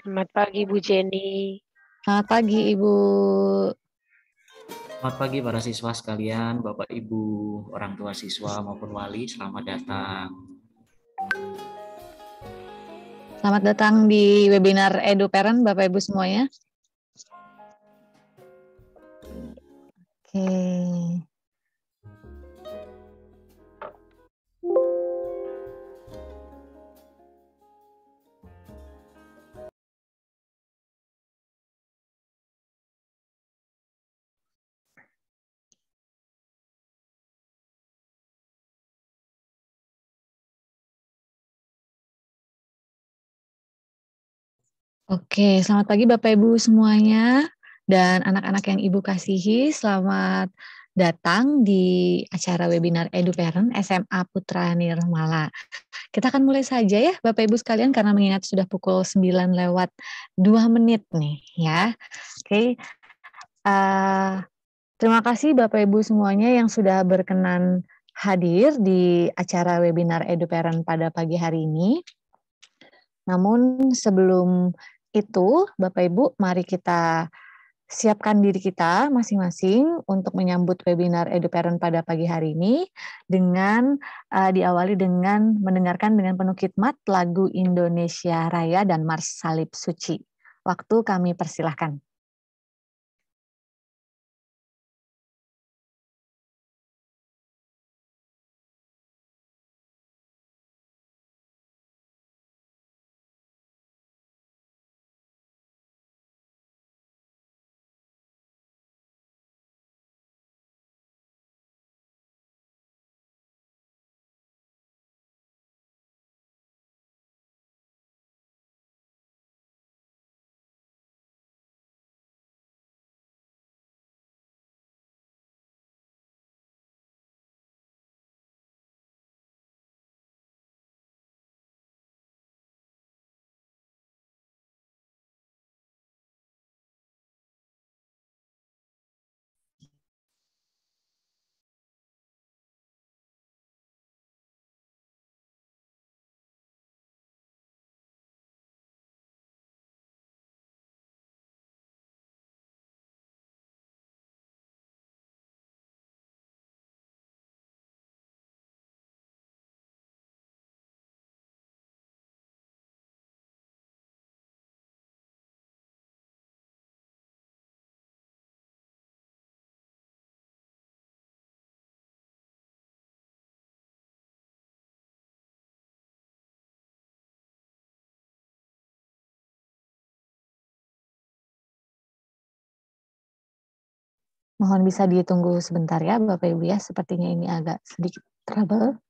Selamat pagi Bu Jenny. Selamat pagi, Ibu. Selamat pagi para siswa sekalian, Bapak Ibu, orang tua siswa maupun wali, selamat datang. Selamat datang di webinar Edu Parent, Bapak Ibu semuanya. Oke. Oke, selamat pagi Bapak Ibu semuanya dan anak-anak yang Ibu kasihi. Selamat datang di acara webinar Edu Parent SMA Putra Nirmala. Kita akan mulai saja ya Bapak Ibu sekalian karena mengingat sudah pukul 9 lewat 2 menit nih ya. Oke. Terima kasih Bapak Ibu semuanya yang sudah berkenan hadir di acara webinar Edu Parent pada pagi hari ini. Namun sebelum itu, Bapak Ibu, mari kita siapkan diri kita masing-masing untuk menyambut webinar Edu Parent pada pagi hari ini dengan diawali dengan mendengarkan dengan penuh khidmat lagu Indonesia Raya dan Mars Salib Suci. Waktu kami persilahkan. Mohon bisa ditunggu sebentar ya Bapak Ibu ya, sepertinya ini agak sedikit trouble.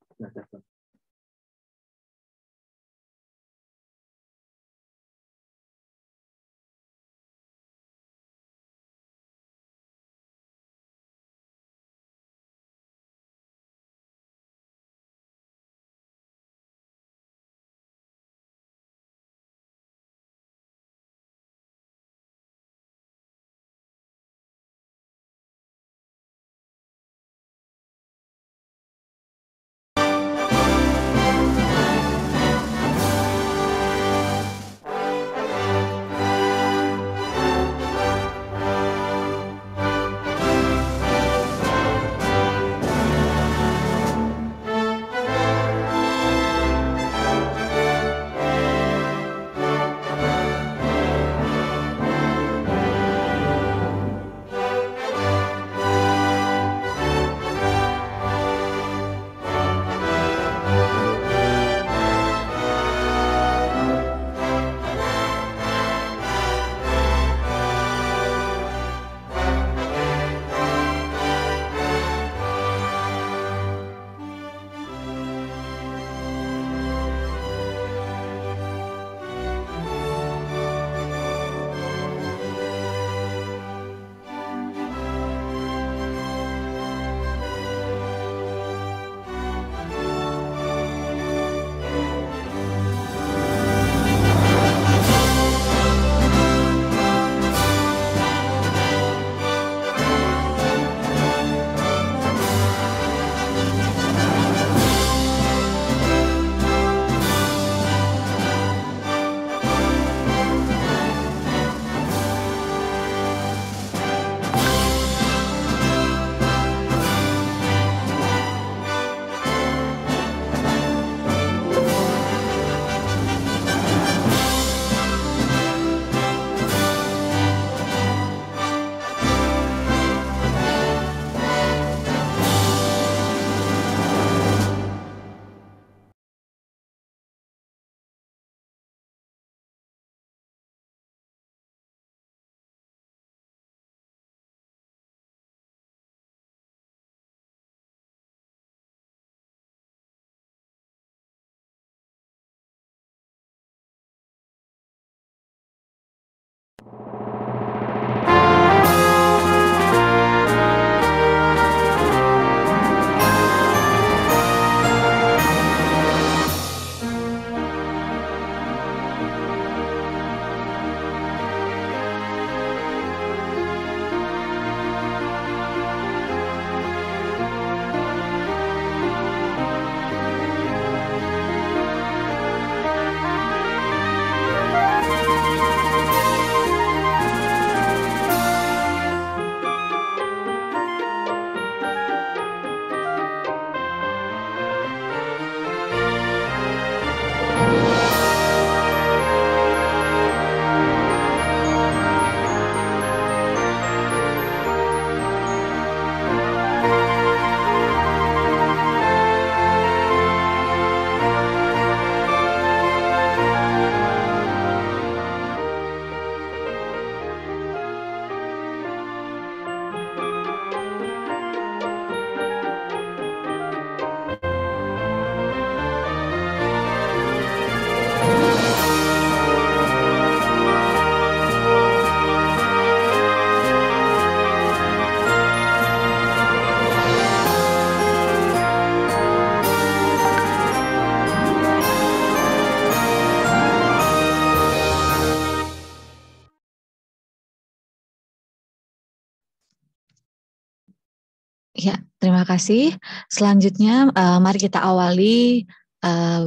Ya, terima kasih. Selanjutnya, mari kita awali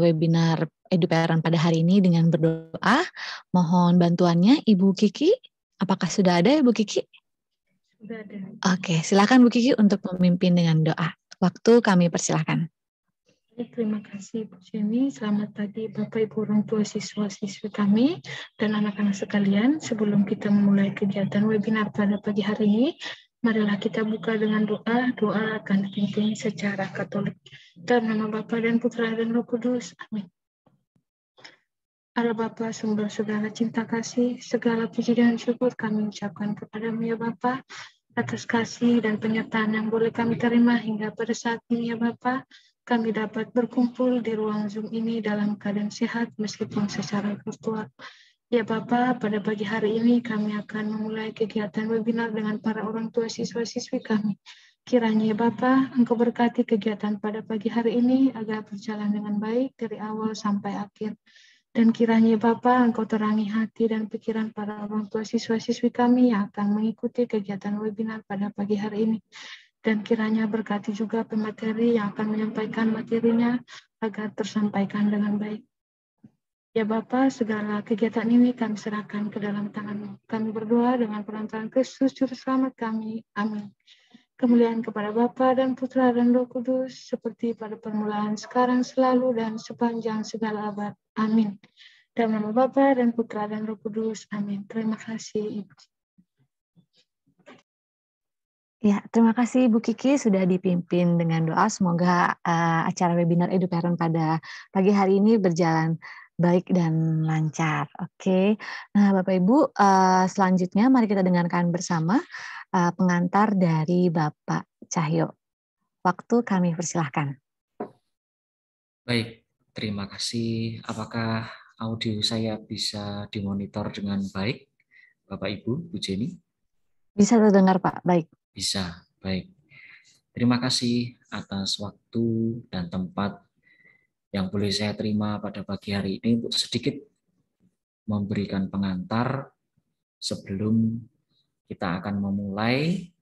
webinar EduParent pada hari ini dengan berdoa. Mohon bantuannya Ibu Kiki. Apakah sudah ada Ibu Kiki? Sudah ada. Oke, silakan Bu Kiki untuk memimpin dengan doa. Waktu kami persilahkan. Terima kasih Bu Jenny. Selamat pagi Bapak Ibu orang tua siswa-siswi kami dan anak-anak sekalian. Sebelum kita memulai kegiatan webinar pada pagi hari ini, marilah kita buka dengan doa. Doa akan dipimpin secara Katolik. Dalam nama Bapa dan Putra dan Roh Kudus. Amin. Allah Bapa, sumber segala cinta kasih, segala puji dan syukur kami ucapkan kepadamu ya Bapa, atas kasih dan penyertaan yang boleh kami terima hingga pada saat ini ya Bapa, kami dapat berkumpul di ruang Zoom ini dalam keadaan sehat meskipun secara virtual. Ya Bapak, pada pagi hari ini kami akan memulai kegiatan webinar dengan para orang tua siswa-siswi kami. Kiranya ya Bapak, Engkau berkati kegiatan pada pagi hari ini agar berjalan dengan baik dari awal sampai akhir. Dan kiranya Bapak, Engkau terangi hati dan pikiran para orang tua siswa-siswi kami yang akan mengikuti kegiatan webinar pada pagi hari ini. Dan kiranya berkati juga pemateri yang akan menyampaikan materinya agar tersampaikan dengan baik. Ya Bapak, segala kegiatan ini kami serahkan ke dalam tangan-Mu. Kami berdoa dengan perantaraan Kristus Juru Selamat kami. Amin. Kemuliaan kepada Bapa dan Putra dan Roh Kudus, seperti pada permulaan, sekarang, selalu, dan sepanjang segala abad. Amin. Dalam nama Bapa dan Putra dan Roh Kudus. Amin. Terima kasih. Ya, terima kasih Bu Kiki sudah dipimpin dengan doa. Semoga acara webinar EduParent pada pagi hari ini berjalan baik dan lancar. Oke, nah Bapak Ibu, selanjutnya mari kita dengarkan bersama pengantar dari Bapak Cahyo. Waktu kami persilahkan. Baik, terima kasih. Apakah audio saya bisa dimonitor dengan baik, Bapak Ibu, Bu Jenny? Bisa terdengar Pak, baik. Bisa, baik. Terima kasih atas waktu dan tempat yang boleh saya terima pada pagi hari ini untuk sedikit memberikan pengantar sebelum kita akan memulai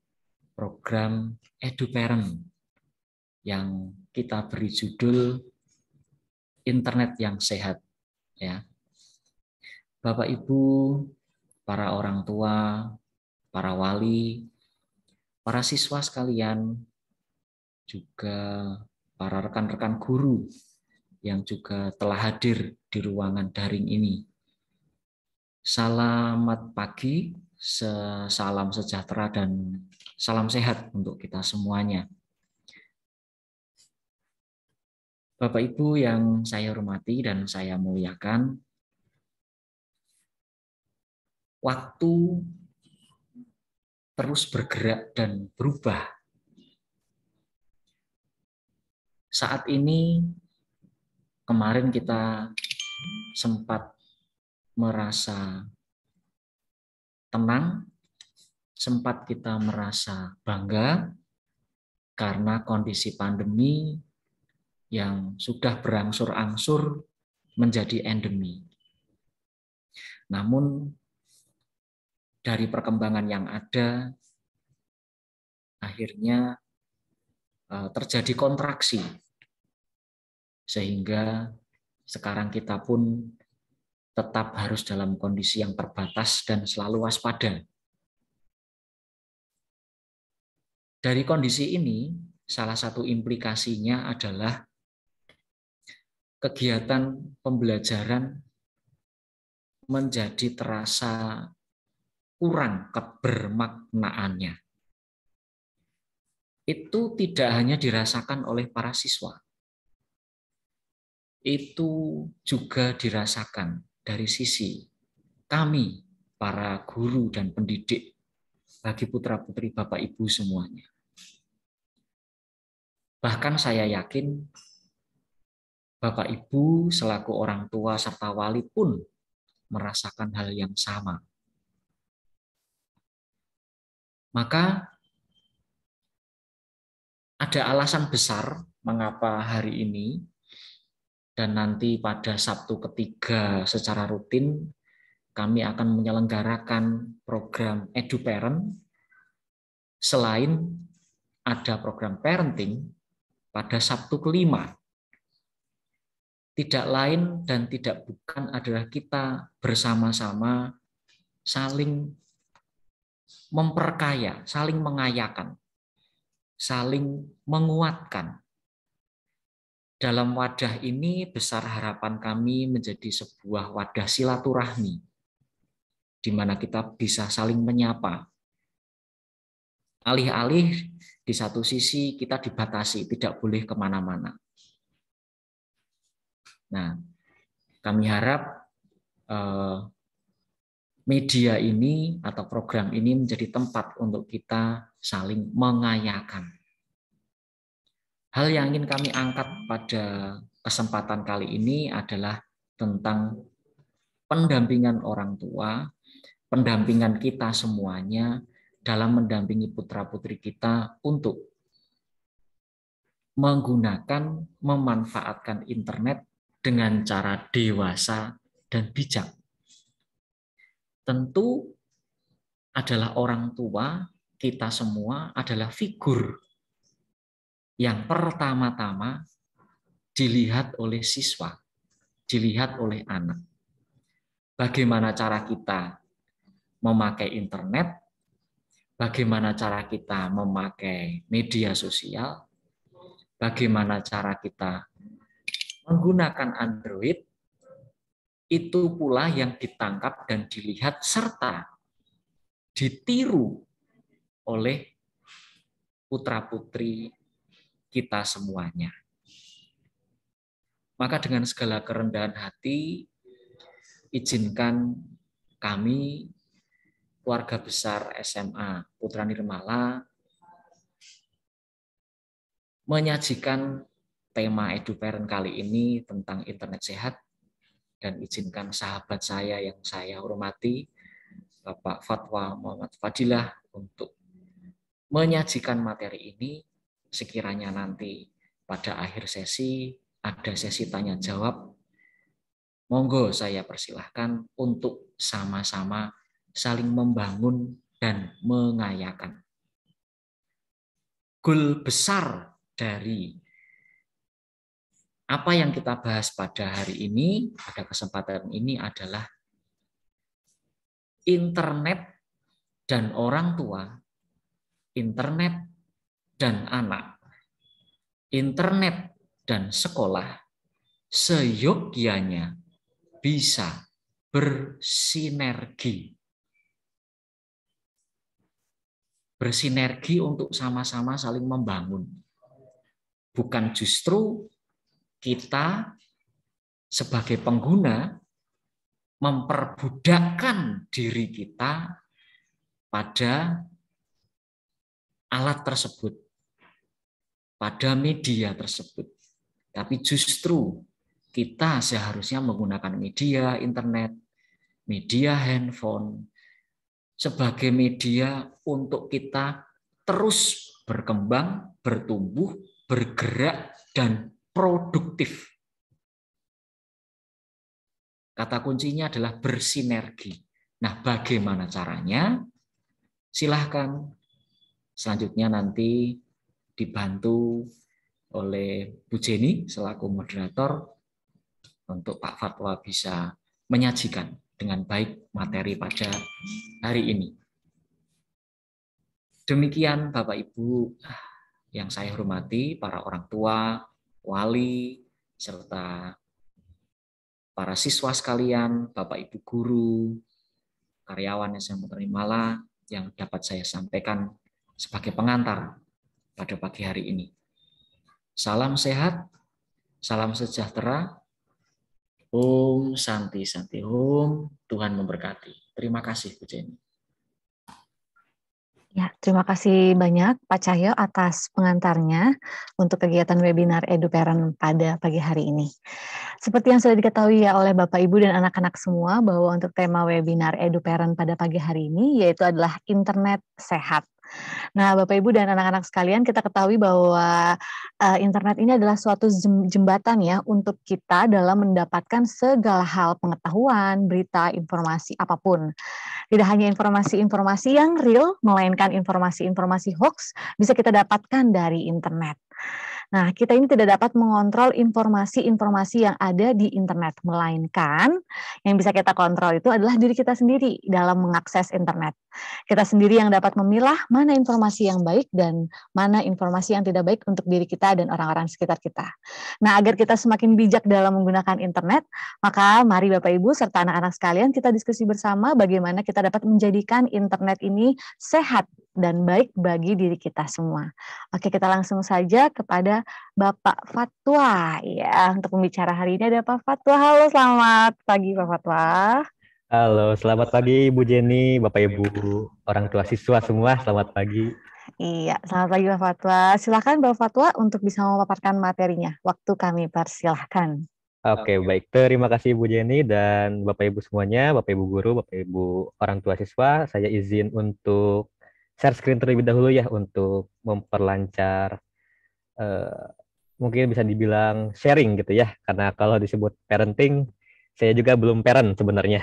program EduParent yang kita beri judul Internet yang Sehat. Ya, Bapak Ibu, para orang tua, para wali, para siswa sekalian, juga para rekan-rekan guru yang juga telah hadir di ruangan daring ini. Selamat pagi, salam sejahtera dan salam sehat untuk kita semuanya. Bapak Ibu yang saya hormati dan saya muliakan, waktu terus bergerak dan berubah. Saat ini, kemarin kita sempat merasa tenang, sempat kita merasa bangga karena kondisi pandemi yang sudah berangsur-angsur menjadi endemi. Namun, dari perkembangan yang ada, akhirnya terjadi kontraksi, sehingga sekarang kita pun tetap harus dalam kondisi yang terbatas dan selalu waspada. Dari kondisi ini, salah satu implikasinya adalah kegiatan pembelajaran menjadi terasa kurang kebermaknaannya. Itu tidak hanya dirasakan oleh para siswa, itu juga dirasakan dari sisi kami, para guru dan pendidik, bagi putra-putri Bapak Ibu semuanya. Bahkan saya yakin Bapak Ibu selaku orang tua serta wali pun merasakan hal yang sama. Maka ada alasan besar mengapa hari ini dan nanti pada Sabtu ketiga secara rutin kami akan menyelenggarakan program EduParent selain ada program parenting pada Sabtu kelima. Tidak lain dan tidak bukan adalah kita bersama-sama saling memperkaya, saling mengayakan, saling menguatkan. Dalam wadah ini besar harapan kami menjadi sebuah wadah silaturahmi, di mana kita bisa saling menyapa. Alih-alih di satu sisi kita dibatasi, tidak boleh kemana-mana. Nah, kami harap media ini atau program ini menjadi tempat untuk kita saling mengayakan. Hal yang ingin kami angkat pada kesempatan kali ini adalah tentang pendampingan orang tua, pendampingan kita semuanya dalam mendampingi putra-putri kita untuk menggunakan, memanfaatkan internet dengan cara dewasa dan bijak. Tentu adalah orang tua, kita semua adalah figur yang pertama-tama dilihat oleh siswa, dilihat oleh anak. Bagaimana cara kita memakai internet, bagaimana cara kita memakai media sosial, bagaimana cara kita menggunakan Android, itu pula yang ditangkap dan dilihat serta ditiru oleh putra-putri kita semuanya. Maka dengan segala kerendahan hati, izinkan kami, keluarga besar SMA Putra Nirmala, menyajikan tema EduParent kali ini tentang internet sehat, dan izinkan sahabat saya yang saya hormati, Bapak Fatwa Muhammad Fadilah, untuk menyajikan materi ini. Sekiranya nanti pada akhir sesi ada sesi tanya jawab, monggo saya persilahkan untuk sama-sama saling membangun dan mengayakan. Goal besar dari apa yang kita bahas pada hari ini, pada kesempatan ini adalah internet dan orang tua, internet dan anak, internet dan sekolah seyogyanya bisa bersinergi. Bersinergi untuk sama-sama saling membangun. Bukan justru kita sebagai pengguna memperbudakkan diri kita pada alat tersebut, pada media tersebut. Tapi justru kita seharusnya menggunakan media internet, media handphone, sebagai media untuk kita terus berkembang, bertumbuh, bergerak, dan produktif. Kata kuncinya adalah bersinergi. Nah, bagaimana caranya? Silahkan selanjutnya nanti dibantu oleh Bu Jenny selaku moderator untuk Pak Fatwa bisa menyajikan dengan baik materi pada hari ini. Demikian Bapak Ibu yang saya hormati, para orang tua, wali, serta para siswa sekalian, Bapak Ibu guru, karyawan SMA Putra Nirmala yang dapat saya sampaikan sebagai pengantar pada pagi hari ini. Salam sehat, salam sejahtera, Om Santi Santi Om, Tuhan memberkati. Terima kasih Bu Jenny. Ya, terima kasih banyak Pak Cahyo atas pengantarnya untuk kegiatan webinar EduParent pada pagi hari ini. Seperti yang sudah diketahui ya oleh Bapak Ibu dan anak-anak semua bahwa untuk tema webinar EduParent pada pagi hari ini yaitu adalah internet sehat. Nah, Bapak Ibu dan anak-anak sekalian, kita ketahui bahwa internet ini adalah suatu jembatan ya untuk kita dalam mendapatkan segala hal pengetahuan, berita, informasi apapun. Tidak hanya informasi-informasi yang real, melainkan informasi-informasi hoax bisa kita dapatkan dari internet. Nah, kita ini tidak dapat mengontrol informasi-informasi yang ada di internet, melainkan yang bisa kita kontrol itu adalah diri kita sendiri dalam mengakses internet. Kita sendiri yang dapat memilah mana informasi yang baik dan mana informasi yang tidak baik untuk diri kita dan orang-orang sekitar kita. Nah, agar kita semakin bijak dalam menggunakan internet, maka mari Bapak Ibu serta anak-anak sekalian kita diskusi bersama bagaimana kita dapat menjadikan internet ini sehat dan baik bagi diri kita semua. Oke, kita langsung saja kepada Bapak Fatwa. Ya, untuk pembicara hari ini ada Pak Fatwa. Halo, selamat pagi Pak Fatwa. Halo, selamat pagi Ibu Jenny, Bapak Ibu, orang tua siswa semua, selamat pagi. Iya, selamat pagi Pak Fatwa. Silakan Bapak Fatwa untuk bisa memaparkan materinya. Waktu kami persilahkan. Oke, baik. Terima kasih Ibu Jenny dan Bapak Ibu semuanya, Bapak Ibu guru, Bapak Ibu orang tua siswa. Saya izin untuk share screen terlebih dahulu ya untuk memperlancar mungkin bisa dibilang sharing gitu ya. Karena kalau disebut parenting, saya juga belum parent sebenarnya.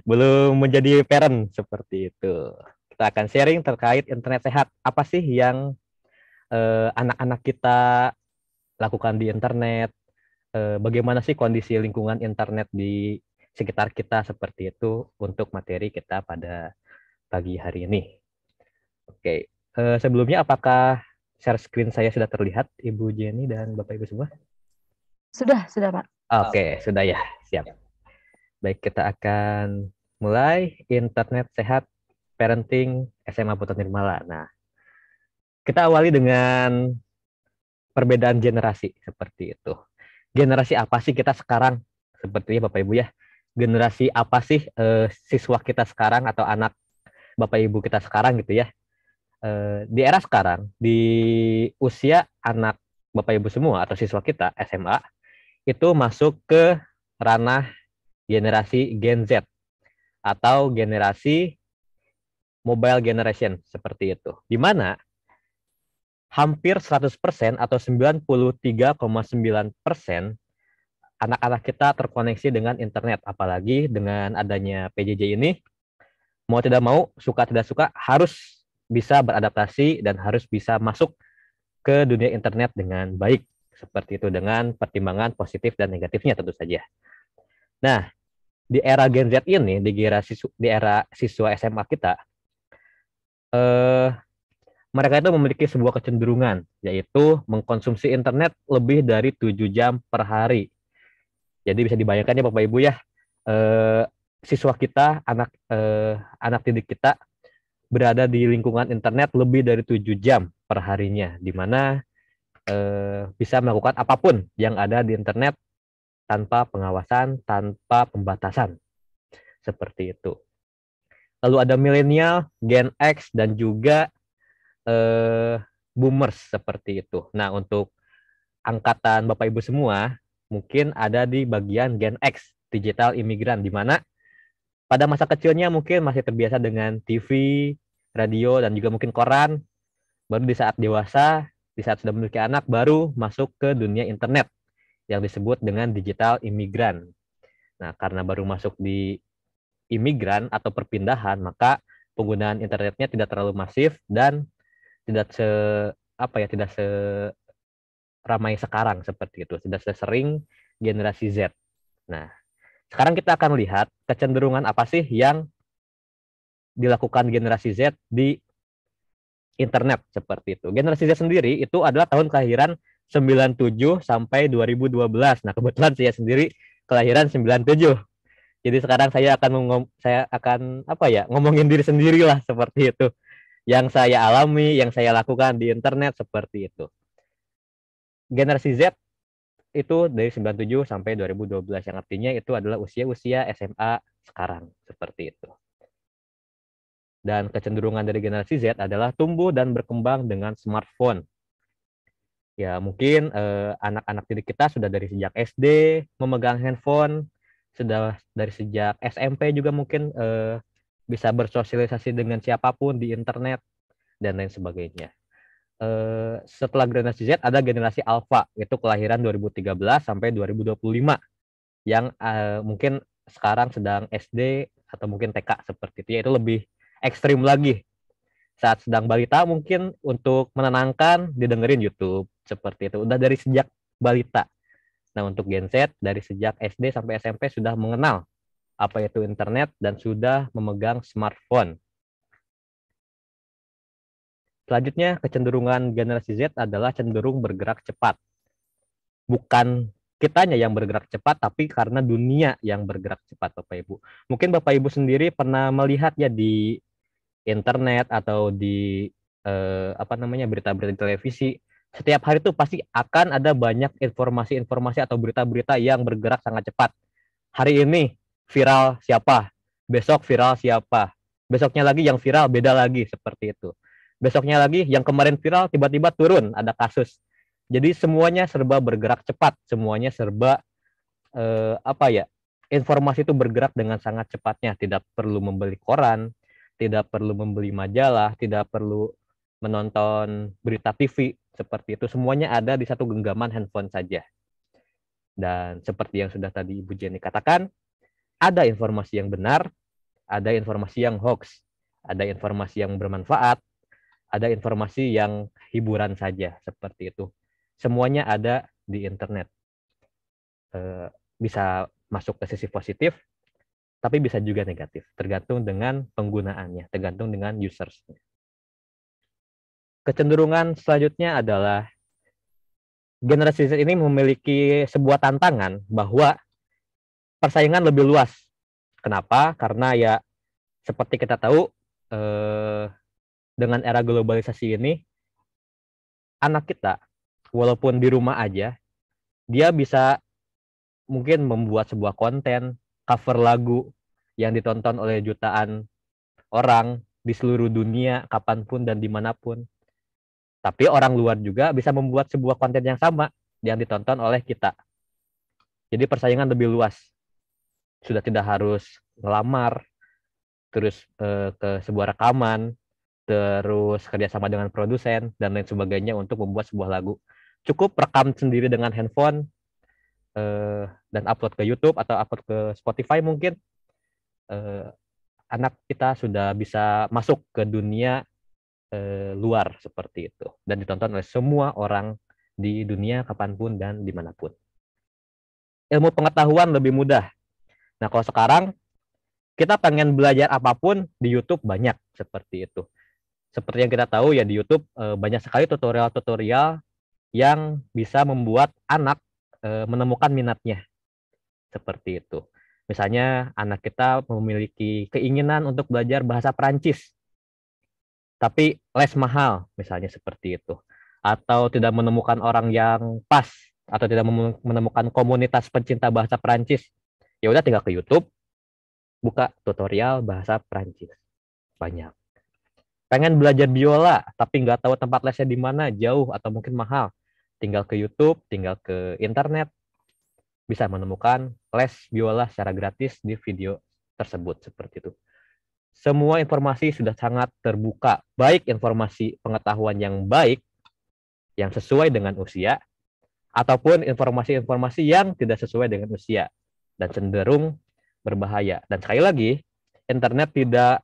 Belum menjadi parent seperti itu. Kita akan sharing terkait internet sehat. Apa sih yang anak-anak kita lakukan di internet? Bagaimana sih kondisi lingkungan internet di sekitar kita seperti itu untuk materi kita pada pagi hari ini. Oke, sebelumnya apakah share screen saya sudah terlihat, Ibu Jenny dan Bapak Ibu semua? Sudah Pak. Oke, sudah ya, siap. Baik, kita akan mulai internet sehat parenting SMA Putra Nirmala. Nah, kita awali dengan perbedaan generasi seperti itu. Generasi apa sih kita sekarang? Sepertinya Bapak Ibu ya. Generasi apa sih siswa kita sekarang atau anak Bapak Ibu kita sekarang gitu ya. Di era sekarang, di usia anak Bapak Ibu semua atau siswa kita SMA, itu masuk ke ranah generasi Gen Z atau generasi mobile generation seperti itu. Di mana hampir 100% atau 93,9% anak-anak kita terkoneksi dengan internet, apalagi dengan adanya PJJ ini, mau tidak mau, suka tidak suka, harus bisa beradaptasi dan harus bisa masuk ke dunia internet dengan baik, seperti itu, dengan pertimbangan positif dan negatifnya tentu saja. Nah, di era Gen Z ini, di era siswa SMA kita, mereka itu memiliki sebuah kecenderungan, yaitu mengkonsumsi internet lebih dari 7 jam per hari. Jadi bisa dibayangkan ya Bapak Ibu ya, siswa kita, anak didik kita berada di lingkungan internet lebih dari 7 jam per harinya, di mana bisa melakukan apapun yang ada di internet tanpa pengawasan, tanpa pembatasan. Seperti itu. Lalu ada milenial, Gen X, dan juga boomers seperti itu. Nah, untuk angkatan Bapak Ibu semua, mungkin ada di bagian Gen X, digital imigran, di mana pada masa kecilnya mungkin masih terbiasa dengan TV, radio, dan juga mungkin koran. Baru di saat dewasa, di saat sudah memiliki anak, baru masuk ke dunia internet yang disebut dengan digital imigran. Nah, karena baru masuk di imigran atau perpindahan, maka penggunaan internetnya tidak terlalu masif dan tidak tidak seramai sekarang seperti itu, tidak sesering generasi Z. Nah, sekarang kita akan lihat kecenderungan apa sih yang dilakukan generasi Z di internet seperti itu. Generasi Z sendiri itu adalah tahun kelahiran 97 sampai 2012. Nah, kebetulan saya sendiri kelahiran 97. Jadi sekarang saya akan ngomongin diri sendiri lah seperti itu. Yang saya alami, yang saya lakukan di internet seperti itu. Generasi Z itu dari 97 sampai 2012, yang artinya itu adalah usia-usia SMA sekarang seperti itu. Dan kecenderungan dari generasi Z adalah tumbuh dan berkembang dengan smartphone. Ya, mungkin anak-anak didik kita sudah dari sejak SD memegang handphone, sudah dari sejak SMP juga mungkin bisa bersosialisasi dengan siapapun di internet, dan lain sebagainya. Setelah generasi Z ada generasi Alpha, itu kelahiran 2013 sampai 2025, yang mungkin sekarang sedang SD atau mungkin TK seperti itu, yaitu lebih ekstrim lagi. Saat sedang balita mungkin untuk menenangkan didengerin YouTube seperti itu, udah dari sejak balita. Nah, untuk Gen Z dari sejak SD sampai SMP sudah mengenal apa itu internet dan sudah memegang smartphone. Selanjutnya, kecenderungan generasi Z adalah cenderung bergerak cepat. Bukan kitanya yang bergerak cepat, tapi karena dunia yang bergerak cepat, Bapak Ibu. Mungkin Bapak Ibu sendiri pernah melihat ya di internet atau di berita-berita di televisi. Setiap hari itu pasti akan ada banyak informasi-informasi atau berita-berita yang bergerak sangat cepat. Hari ini viral siapa, besok viral siapa, besoknya lagi yang viral beda lagi, seperti itu. Besoknya lagi yang kemarin viral tiba-tiba turun, ada kasus. Jadi semuanya serba bergerak cepat, semuanya serba informasi itu bergerak dengan sangat cepatnya. Tidak perlu membeli koran, tidak perlu membeli majalah, tidak perlu menonton berita TV, seperti itu. Semuanya ada di satu genggaman handphone saja. Dan seperti yang sudah tadi Ibu Jenny katakan, ada informasi yang benar, ada informasi yang hoax, ada informasi yang bermanfaat, ada informasi yang hiburan saja, seperti itu. Semuanya ada di internet. Bisa masuk ke sisi positif, tapi bisa juga negatif, tergantung dengan penggunaannya, tergantung dengan users-nya. Kecenderungan selanjutnya adalah generasi Z ini memiliki sebuah tantangan bahwa persaingan lebih luas. Kenapa? Karena ya seperti kita tahu, dengan era globalisasi ini, anak kita walaupun di rumah aja, dia bisa mungkin membuat sebuah konten, cover lagu yang ditonton oleh jutaan orang di seluruh dunia, kapanpun dan dimanapun. Tapi orang luar juga bisa membuat sebuah konten yang sama yang ditonton oleh kita. Jadi persaingan lebih luas. Sudah tidak harus ngelamar, terus ke sebuah rekaman, terus kerjasama dengan produsen, dan lain sebagainya untuk membuat sebuah lagu. Cukup rekam sendiri dengan handphone, dan upload ke YouTube atau upload ke Spotify mungkin. Anak kita sudah bisa masuk ke dunia luar seperti itu. Dan ditonton oleh semua orang di dunia kapanpun dan dimanapun. Ilmu pengetahuan lebih mudah. Nah, kalau sekarang kita pengen belajar apapun di YouTube banyak seperti itu. Seperti yang kita tahu ya, di YouTube banyak sekali tutorial-tutorial yang bisa membuat anak menemukan minatnya. Seperti itu. Misalnya anak kita memiliki keinginan untuk belajar bahasa Perancis, tapi les mahal, misalnya seperti itu. Atau tidak menemukan orang yang pas, atau tidak menemukan komunitas pencinta bahasa Perancis. Ya udah, tinggal ke YouTube, buka tutorial bahasa Perancis. Banyak. Pengen belajar biola, tapi nggak tahu tempat lesnya di mana, jauh atau mungkin mahal. Tinggal ke YouTube, tinggal ke internet, bisa menemukan les biola secara gratis di video tersebut, seperti itu. Semua informasi sudah sangat terbuka, baik informasi pengetahuan yang baik, yang sesuai dengan usia, ataupun informasi-informasi yang tidak sesuai dengan usia, dan cenderung berbahaya. Dan sekali lagi, internet tidak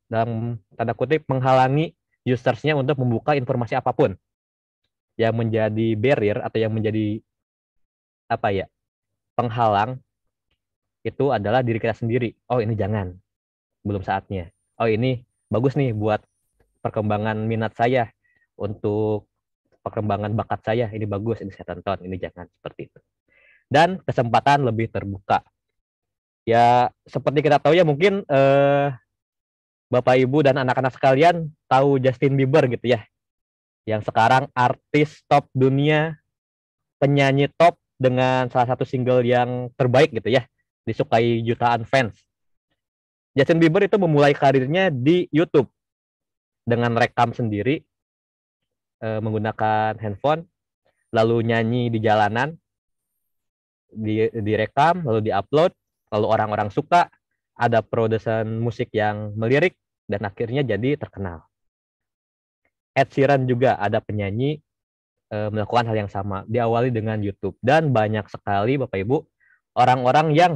dalam tanda kutip menghalangi usersnya untuk membuka informasi apapun. Yang menjadi barrier atau yang menjadi penghalang itu adalah diri kita sendiri. Oh, ini jangan, belum saatnya. Oh, ini bagus nih buat perkembangan minat saya, untuk perkembangan bakat saya, ini bagus, ini saya tonton, ini jangan, seperti itu. Dan kesempatan lebih terbuka. Ya, seperti kita tahu ya, mungkin Bapak Ibu dan anak-anak sekalian tahu Justin Bieber gitu ya. Yang sekarang artis top dunia, penyanyi top dengan salah satu single yang terbaik gitu ya, disukai jutaan fans. Justin Bieber itu memulai karirnya di YouTube dengan rekam sendiri, menggunakan handphone, lalu nyanyi di jalanan, direkam, lalu diupload, lalu orang-orang suka, ada produsen musik yang melirik dan akhirnya jadi terkenal. Ed Sheeran juga ada penyanyi melakukan hal yang sama, diawali dengan YouTube, dan banyak sekali Bapak Ibu orang-orang yang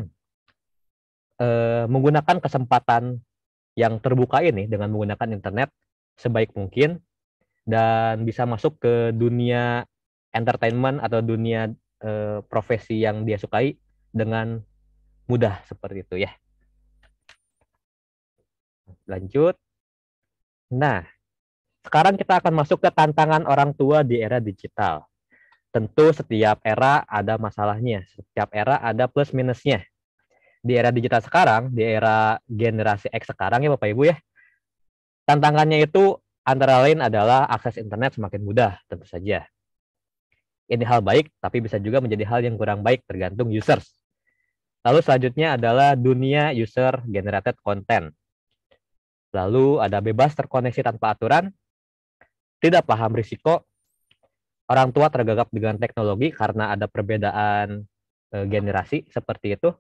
menggunakan kesempatan yang terbuka ini dengan menggunakan internet sebaik mungkin dan bisa masuk ke dunia entertainment atau dunia profesi yang dia sukai dengan mudah seperti itu ya. Lanjut. Nah, sekarang kita akan masuk ke tantangan orang tua di era digital. Tentu setiap era ada masalahnya, setiap era ada plus minusnya. Di era digital sekarang, di era generasi X sekarang ya Bapak Ibu ya, tantangannya itu antara lain adalah akses internet semakin mudah tentu saja. Ini hal baik, tapi bisa juga menjadi hal yang kurang baik tergantung users. Lalu selanjutnya adalah dunia user generated content. Lalu ada bebas terkoneksi tanpa aturan, tidak paham risiko, orang tua tergagap dengan teknologi karena ada perbedaan generasi seperti itu,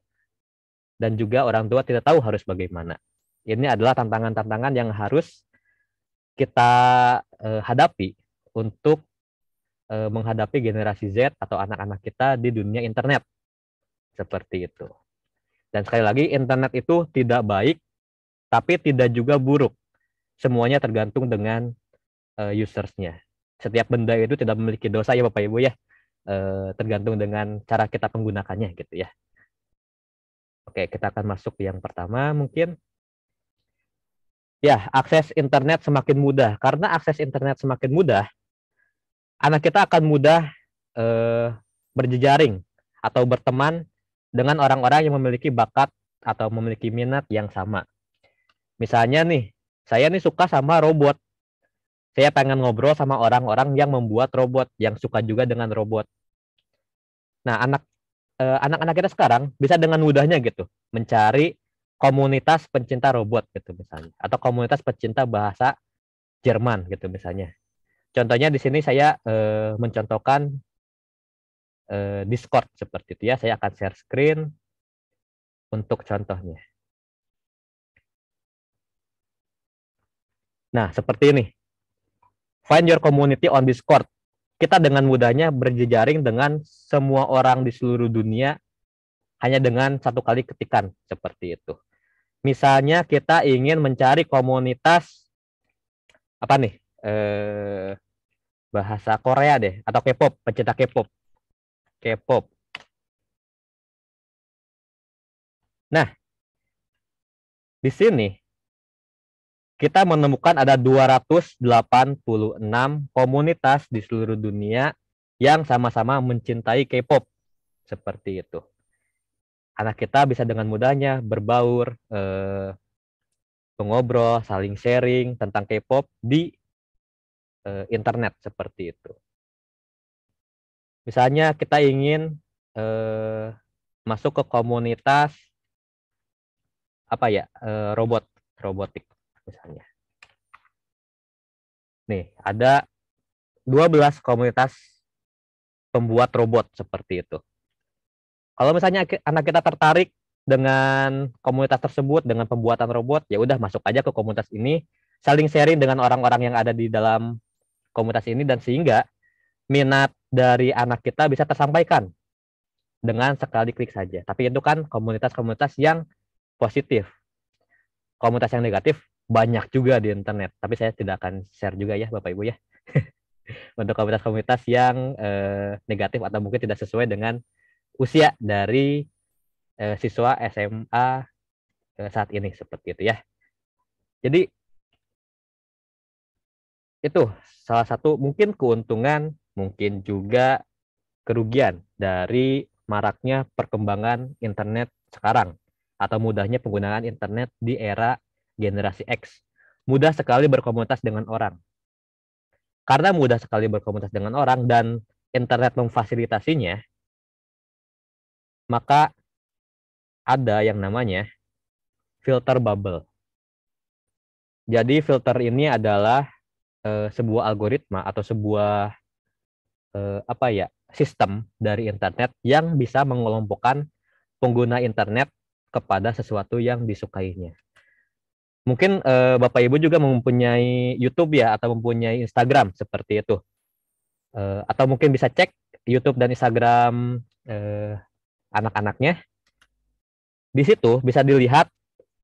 dan juga orang tua tidak tahu harus bagaimana. Ini adalah tantangan-tantangan yang harus kita hadapi untuk menghadapi generasi Z atau anak-anak kita di dunia internet. Seperti itu. Dan sekali lagi, internet itu tidak baik, tapi tidak juga buruk. Semuanya tergantung dengan usersnya. Setiap benda itu tidak memiliki dosa ya Bapak Ibu ya. Tergantung dengan cara kita menggunakannya gitu ya. Oke, kita akan masuk yang pertama mungkin. Ya, akses internet semakin mudah. Karena akses internet semakin mudah, anak kita akan mudah berjejaring atau berteman dengan orang-orang yang memiliki bakat atau memiliki minat yang sama. Misalnya nih, saya nih suka sama robot. Saya pengen ngobrol sama orang-orang yang membuat robot, yang suka juga dengan robot. Nah, anak-anak kita sekarang bisa dengan mudahnya gitu mencari komunitas pencinta robot gitu misalnya, atau komunitas pencinta bahasa Jerman gitu misalnya. Contohnya di sini saya mencontohkan Discord seperti itu ya. Saya akan share screen untuk contohnya. Nah, seperti ini. Find your community on Discord. Kita dengan mudahnya berjejaring dengan semua orang di seluruh dunia hanya dengan satu kali ketikan seperti itu. Misalnya kita ingin mencari komunitas apa nih? Bahasa Korea deh atau K-pop, pencinta K-pop. K-pop. Nah, di sini kita menemukan ada 286 komunitas di seluruh dunia yang sama-sama mencintai K-pop. Seperti itu. Anak kita bisa dengan mudahnya berbaur, mengobrol, saling sharing tentang K-pop di internet seperti itu. Misalnya kita ingin masuk ke komunitas apa ya, robotik misalnya. Nih, ada 12 komunitas pembuat robot seperti itu. Kalau misalnya anak kita tertarik dengan komunitas tersebut, dengan pembuatan robot, ya udah masuk aja ke komunitas ini, saling sharing dengan orang-orang yang ada di dalam komunitas ini, dan sehingga minat dari anak kita bisa tersampaikan dengan sekali klik saja. Tapi itu kan komunitas-komunitas yang positif. Komunitas yang negatif banyak juga di internet, tapi saya tidak akan share juga ya Bapak Ibu ya. Untuk komunitas-komunitas yang negatif atau mungkin tidak sesuai dengan usia dari siswa SMA saat ini seperti itu ya. Jadi itu salah satu mungkin keuntungan, mungkin juga kerugian dari maraknya perkembangan internet sekarang atau mudahnya penggunaan internet di era generasi X. Mudah sekali berkomunitas dengan orang. Karena mudah sekali berkomunitas dengan orang dan internet memfasilitasinya, maka ada yang namanya filter bubble. Jadi filter ini adalah sebuah algoritma atau sebuah sistem dari internet yang bisa mengelompokkan pengguna internet kepada sesuatu yang disukainya. Mungkin Bapak Ibu juga mempunyai YouTube ya, atau mempunyai Instagram seperti itu. Atau mungkin bisa cek YouTube dan Instagram anak-anaknya. Di situ bisa dilihat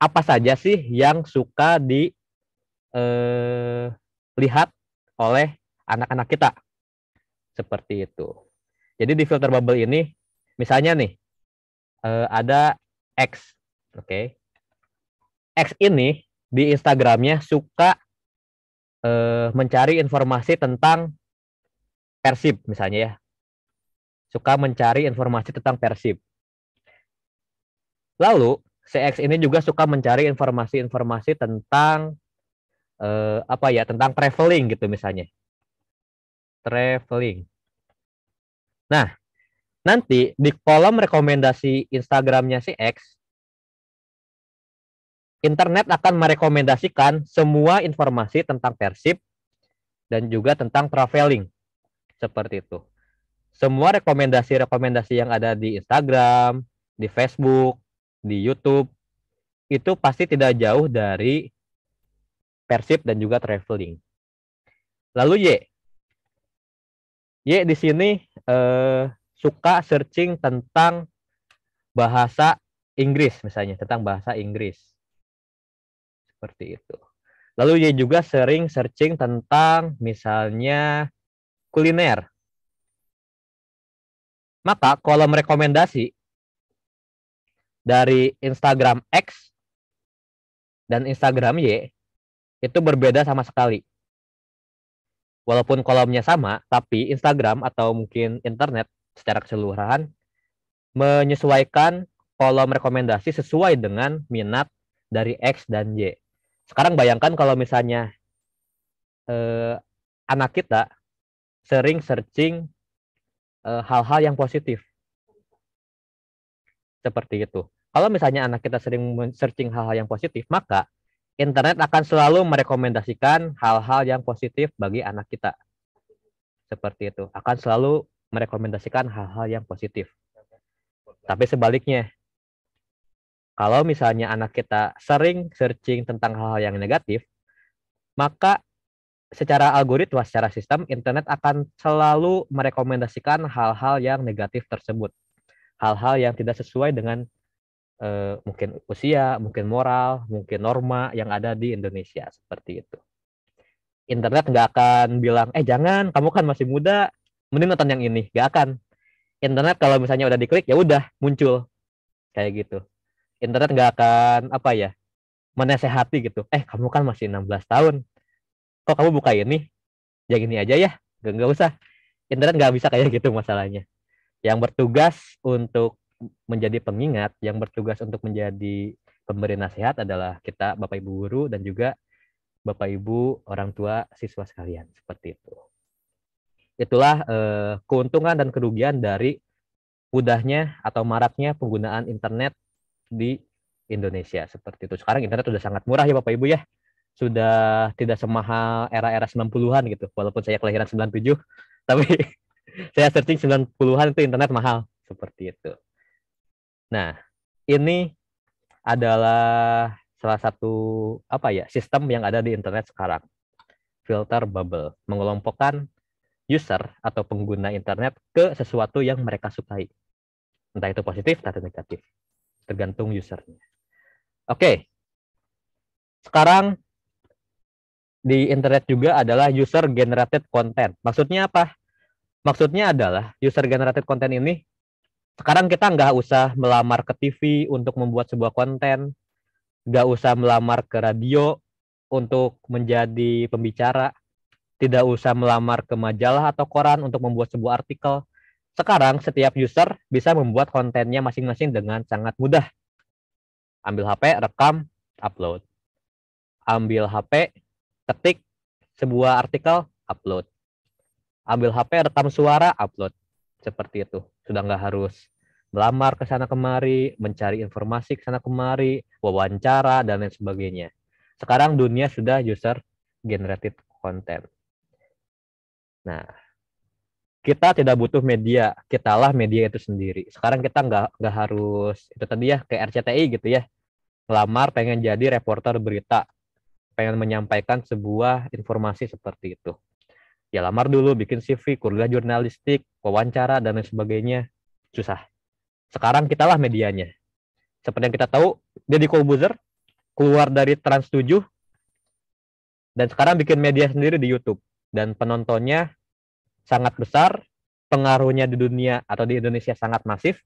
apa saja sih yang suka dilihat oleh anak-anak kita. Seperti itu. Jadi di filter bubble ini, misalnya nih, ada X. Oke. X ini di Instagramnya suka mencari informasi tentang Persib misalnya ya. Suka mencari informasi tentang Persib. Lalu, CX ini juga suka mencari informasi-informasi tentang tentang traveling gitu misalnya. Traveling. Nah, nanti di kolom rekomendasi Instagramnya si X, internet akan merekomendasikan semua informasi tentang Persib dan juga tentang traveling. Seperti itu. Semua rekomendasi-rekomendasi yang ada di Instagram, di Facebook, di YouTube, itu pasti tidak jauh dari Persib dan juga traveling. Lalu Y di sini suka searching tentang bahasa Inggris misalnya, tentang bahasa Inggris. Seperti itu. Lalu Y juga sering searching tentang misalnya kuliner. Maka kolom rekomendasi dari Instagram X dan Instagram Y itu berbeda sama sekali. Walaupun kolomnya sama, tapi Instagram atau mungkin internet secara keseluruhan menyesuaikan kolom rekomendasi sesuai dengan minat dari X dan Y. Sekarang bayangkan kalau misalnya anak kita sering searching hal-hal yang positif. Seperti itu. Kalau misalnya anak kita sering searching hal-hal yang positif, maka internet akan selalu merekomendasikan hal-hal yang positif bagi anak kita. Seperti itu. Akan selalu merekomendasikan hal-hal yang positif. Tapi sebaliknya, kalau misalnya anak kita sering searching tentang hal-hal yang negatif, maka secara algoritma, secara sistem, internet akan selalu merekomendasikan hal-hal yang negatif tersebut. Hal-hal yang tidak sesuai dengan mungkin usia, mungkin moral, mungkin norma yang ada di Indonesia. Seperti itu. Internet nggak akan bilang, jangan, kamu kan masih muda, mending nonton yang ini. Nggak akan. Internet kalau misalnya udah diklik, ya udah muncul. Kayak gitu. Internet nggak akan, menasehati gitu. Kamu kan masih 16 tahun. Kok kamu buka ini? Ya gini aja ya. Nggak usah. Internet nggak bisa kayak gitu masalahnya. Yang bertugas untuk menjadi pengingat, yang bertugas untuk menjadi pemberi nasihat adalah kita, Bapak Ibu guru, dan juga Bapak Ibu orang tua siswa sekalian. Seperti itu. Itulah keuntungan dan kerugian dari mudahnya atau maraknya penggunaan internet di Indonesia. Seperti itu. Sekarang internet sudah sangat murah ya Bapak Ibu ya. Sudah tidak semahal era-era 90-an gitu. Walaupun saya kelahiran 97, tapi saya searching 90-an itu internet mahal. Seperti itu. Nah, ini adalah salah satu sistem yang ada di internet sekarang. Filter bubble, mengelompokkan user atau pengguna internet ke sesuatu yang mereka sukai. Entah itu positif atau negatif. Tergantung usernya. Oke. Sekarang di internet juga adalah user generated content. Maksudnya apa? Maksudnya adalah user generated content ini sekarang kita nggak usah melamar ke TV untuk membuat sebuah konten, nggak usah melamar ke radio untuk menjadi pembicara, tidak usah melamar ke majalah atau koran untuk membuat sebuah artikel. Sekarang setiap user bisa membuat kontennya masing-masing dengan sangat mudah. Ambil HP, rekam, upload. Ambil HP, ketik sebuah artikel, upload. Ambil HP, rekam suara, upload. Seperti itu. Sudah nggak harus melamar ke sana kemari, mencari informasi ke sana kemari, wawancara, dan lain sebagainya. Sekarang dunia sudah user generated content. Nah, kita tidak butuh media, kitalah media itu sendiri. Sekarang kita nggak harus itu tadi ya kayak RCTI gitu ya, ngelamar pengen jadi reporter berita, pengen menyampaikan sebuah informasi seperti itu. Ya lamar dulu, bikin CV, kuliah jurnalistik, wawancara dan lain sebagainya, susah. Sekarang kitalah medianya. Seperti yang kita tahu, Deddy Corbuzier keluar dari Trans 7 dan sekarang bikin media sendiri di YouTube dan penontonnya sangat besar, pengaruhnya di dunia atau di Indonesia sangat masif,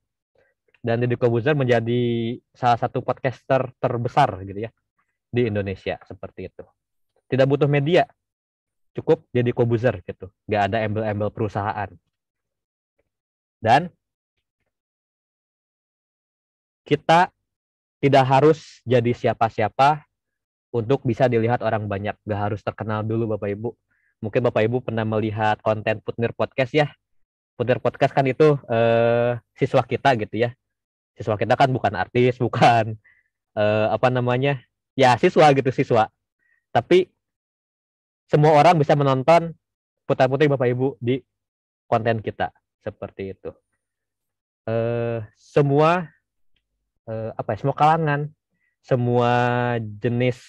dan Deddy Corbuzier menjadi salah satu podcaster terbesar gitu ya di Indonesia seperti itu. Tidak butuh media, cukup Deddy Corbuzier gitu, nggak ada embel-embel perusahaan. Dan kita tidak harus jadi siapa-siapa untuk bisa dilihat orang banyak, nggak harus terkenal dulu Bapak Ibu. Mungkin Bapak Ibu pernah melihat konten Putnir Podcast ya. Putnir Podcast kan itu siswa kita gitu ya. Siswa kita kan bukan artis, bukan ya siswa gitu, siswa. Tapi semua orang bisa menonton Putra-Putri Bapak Ibu di konten kita seperti itu. Semua semua kalangan, semua jenis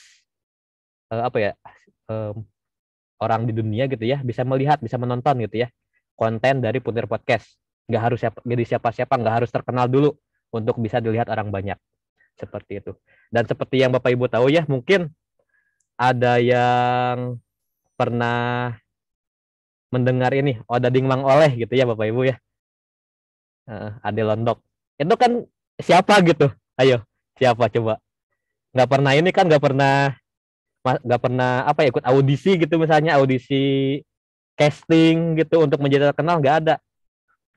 orang di dunia gitu ya bisa melihat, bisa menonton gitu ya konten dari Putnir Podcast. Nggak harus jadi siapa-siapa, nggak harus terkenal dulu untuk bisa dilihat orang banyak seperti itu. Dan seperti yang Bapak Ibu tahu ya, mungkin ada yang pernah mendengar ini Odading Mang Oleh gitu ya Bapak Ibu ya, Ade Londok. Itu kan siapa gitu? Ayo, siapa coba? Nggak pernah ini kan, nggak pernah ikut audisi gitu, misalnya audisi casting gitu untuk menjadi terkenal, nggak ada.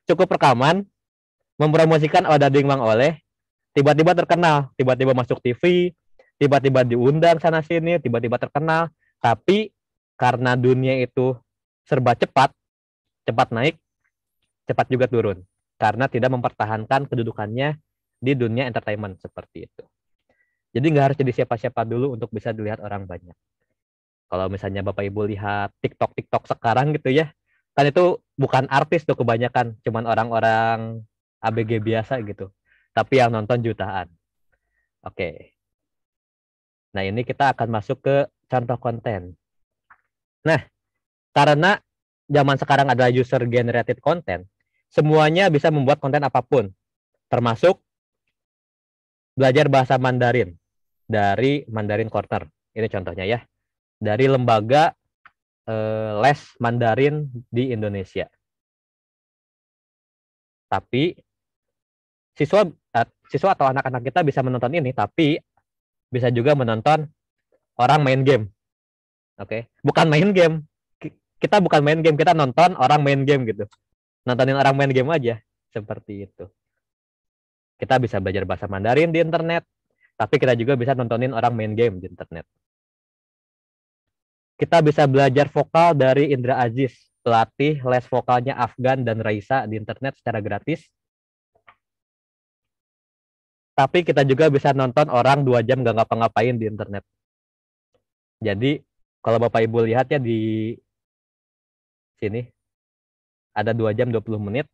Cukup rekaman, mempromosikan Odading Mang Oleh, tiba-tiba terkenal, tiba-tiba masuk TV, tiba-tiba diundang sana sini, tiba-tiba terkenal. Tapi karena dunia itu serba cepat naik, cepat juga turun, karena tidak mempertahankan kedudukannya di dunia entertainment seperti itu. Jadi nggak harus jadi siapa-siapa dulu untuk bisa dilihat orang banyak. Kalau misalnya Bapak Ibu lihat TikTok sekarang gitu ya, kan itu bukan artis tuh kebanyakan, cuman orang-orang ABG biasa gitu. Tapi yang nonton jutaan. Oke. Nah, ini kita akan masuk ke contoh konten. Nah, karena zaman sekarang adalah user generated content, semuanya bisa membuat konten apapun, termasuk belajar bahasa Mandarin dari Mandarin Corner. Ini contohnya ya, dari lembaga les Mandarin di Indonesia. Tapi siswa atau anak-anak kita bisa menonton ini, tapi bisa juga menonton orang main game. Oke, bukan main game. Kita bukan main game, kita nonton orang main game gitu. Nontonin orang main game aja, seperti itu. Kita bisa belajar bahasa Mandarin di internet, tapi kita juga bisa nontonin orang main game di internet. Kita bisa belajar vokal dari Indra Aziz, pelatih les vokalnya Afgan dan Raisa di internet secara gratis. Tapi kita juga bisa nonton orang 2 jam gak ngapa-ngapain di internet. Jadi kalau Bapak Ibu lihat ya di sini, ada 2 jam 20 menit,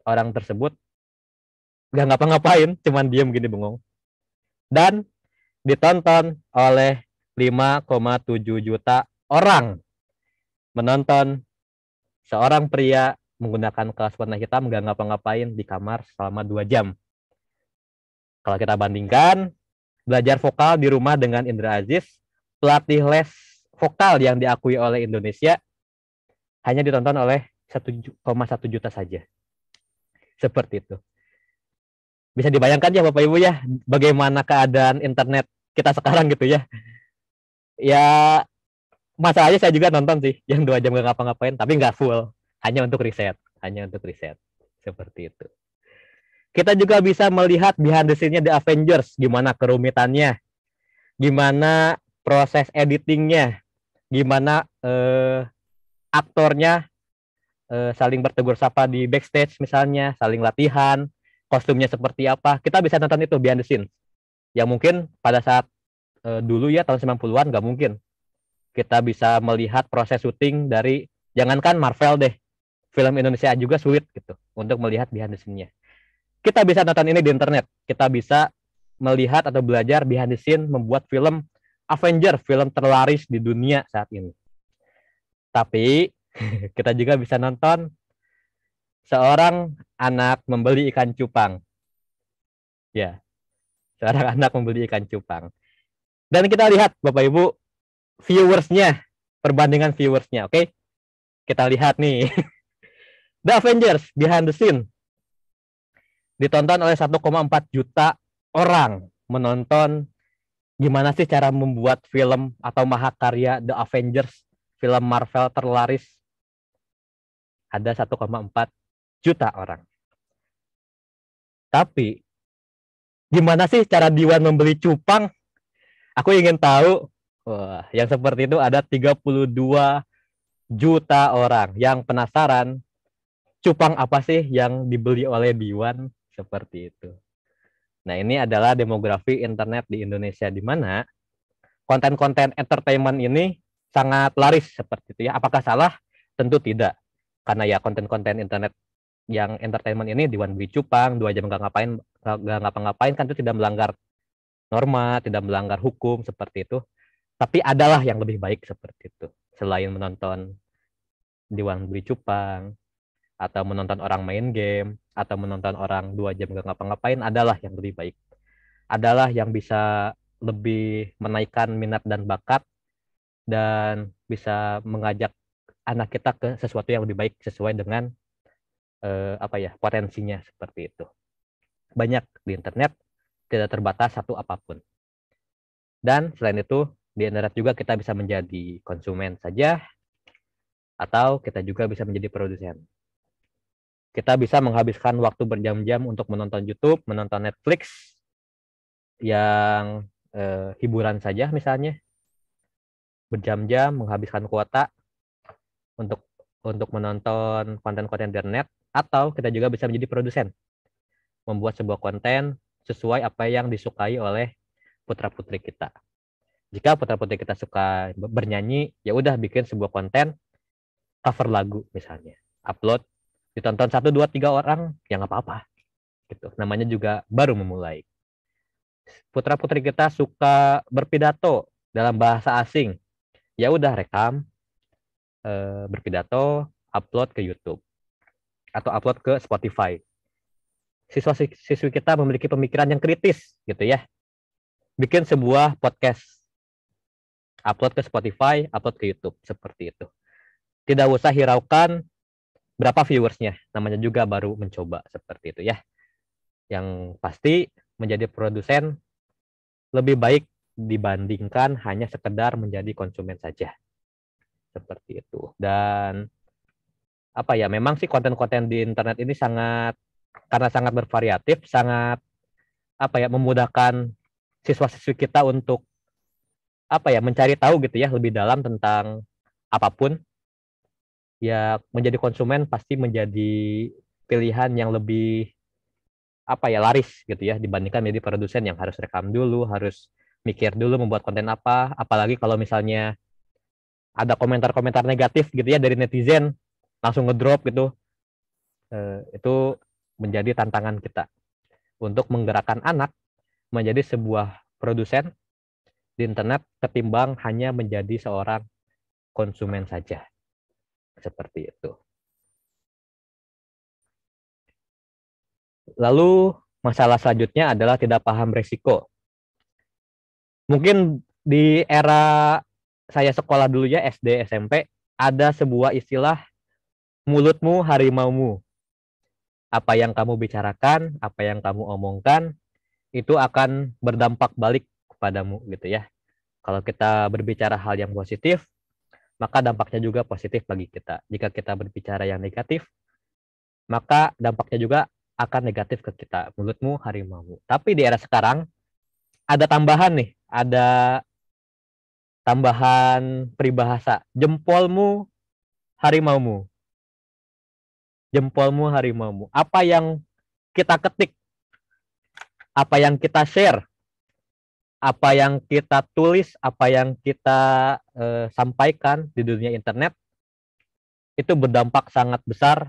orang tersebut gak ngapa-ngapain, cuman diem gini bengong. Dan ditonton oleh 5,7 juta orang. Menonton seorang pria menggunakan kaos warna hitam gak ngapa-ngapain di kamar selama 2 jam. Kalau kita bandingkan, belajar vokal di rumah dengan Indra Aziz, pelatih les vokal yang diakui oleh Indonesia, hanya ditonton oleh 1,1 juta saja. Seperti itu. Bisa dibayangkan ya Bapak Ibu ya, bagaimana keadaan internet kita sekarang gitu ya. Ya, masalahnya saya juga nonton sih, yang 2 jam gak ngapa-ngapain, tapi nggak full. Hanya untuk riset. Seperti itu. Kita juga bisa melihat behind the scene-nya The Avengers, gimana kerumitannya, gimana proses editingnya, gimana aktornya saling bertegur sapa di backstage misalnya, saling latihan, kostumnya seperti apa. Kita bisa nonton itu behind the scene. Yang mungkin pada saat dulu ya tahun 90-an nggak mungkin. Kita bisa melihat proses syuting dari, jangankan Marvel deh, film Indonesia juga sulit gitu untuk melihat behind the scene-nya. Kita bisa nonton ini di internet. Kita bisa melihat atau belajar behind the scene membuat film Avenger, film terlaris di dunia saat ini. Tapi kita juga bisa nonton seorang anak membeli ikan cupang. Ya, seorang anak membeli ikan cupang. Dan kita lihat Bapak Ibu viewersnya, perbandingan viewersnya, oke? Kita lihat nih. The Avengers Behind the Scene ditonton oleh 1,4 juta orang menonton gimana sih cara membuat film atau mahakarya The Avengers, film Marvel terlaris. Ada 1,4 juta orang. Tapi gimana sih cara Diwan membeli cupang? Aku ingin tahu. Wah, yang seperti itu ada 32 juta orang yang penasaran cupang apa sih yang dibeli oleh Diwan, seperti itu. Nah, ini adalah demografi internet di Indonesia, di mana konten-konten entertainment ini sangat laris seperti itu ya. Apakah salah? Tentu tidak. Karena ya konten-konten internet yang entertainment ini, Diwan beli cupang, 2 jam nggak ngapa-ngapain kan itu tidak melanggar norma, tidak melanggar hukum seperti itu. Tapi adalah yang lebih baik seperti itu. Selain menonton Diwan beli cupang, atau menonton orang main game, atau menonton orang 2 jam nggak ngapa-ngapain, adalah yang lebih baik. Adalah yang bisa lebih menaikkan minat dan bakat, dan bisa mengajak anak kita ke sesuatu yang lebih baik sesuai dengan potensinya seperti itu. Banyak di internet, tidak terbatas satu apapun. Dan selain itu, di internet juga kita bisa menjadi konsumen saja, atau kita juga bisa menjadi produsen. Kita bisa menghabiskan waktu berjam-jam untuk menonton YouTube, menonton Netflix, yang hiburan saja misalnya, berjam-jam menghabiskan kuota untuk menonton konten-konten internet, atau kita juga bisa menjadi produsen, membuat sebuah konten sesuai apa yang disukai oleh putra-putri kita. Jika putra-putri kita suka bernyanyi, ya udah bikin sebuah konten cover lagu misalnya, upload, ditonton 1, 2, 3 orang, ya nggak apa-apa. Gitu. Namanya juga baru memulai. Putra-putri kita suka berpidato dalam bahasa asing, ya udah rekam, berpidato, upload ke YouTube atau upload ke Spotify. Siswa-siswi kita memiliki pemikiran yang kritis, gitu ya. Bikin sebuah podcast, upload ke Spotify, upload ke YouTube, seperti itu. Tidak usah hiraukan berapa viewersnya, namanya juga baru mencoba, seperti itu ya. Yang pasti menjadi produsen lebih baik dibandingkan hanya sekedar menjadi konsumen saja, seperti itu. Dan memang sih konten-konten di internet ini karena sangat bervariatif, sangat memudahkan siswa-siswi kita untuk mencari tahu gitu ya lebih dalam tentang apapun. Ya, menjadi konsumen pasti menjadi pilihan yang lebih laris gitu ya, dibandingkan menjadi produsen yang harus rekam dulu, harus mikir dulu membuat konten apa, apalagi kalau misalnya ada komentar-komentar negatif gitu ya dari netizen, langsung ngedrop gitu. Itu menjadi tantangan kita untuk menggerakkan anak menjadi sebuah produsen di internet ketimbang hanya menjadi seorang konsumen saja. Seperti itu. Lalu masalah selanjutnya adalah tidak paham resiko. Mungkin di era saya sekolah dulu ya, SD, SMP, ada sebuah istilah mulutmu harimaumu. Apa yang kamu bicarakan, apa yang kamu omongkan, itu akan berdampak balik kepadamu gitu ya. Kalau kita berbicara hal yang positif, maka dampaknya juga positif bagi kita. Jika kita berbicara yang negatif, maka dampaknya juga akan negatif ke kita. Mulutmu harimaumu. Tapi di era sekarang, ada tambahan nih. Ada tambahan peribahasa. Jempolmu harimaumu. Jempolmu harimaumu. Apa yang kita ketik, apa yang kita share, apa yang kita tulis, apa yang kita sampaikan di dunia internet, itu berdampak sangat besar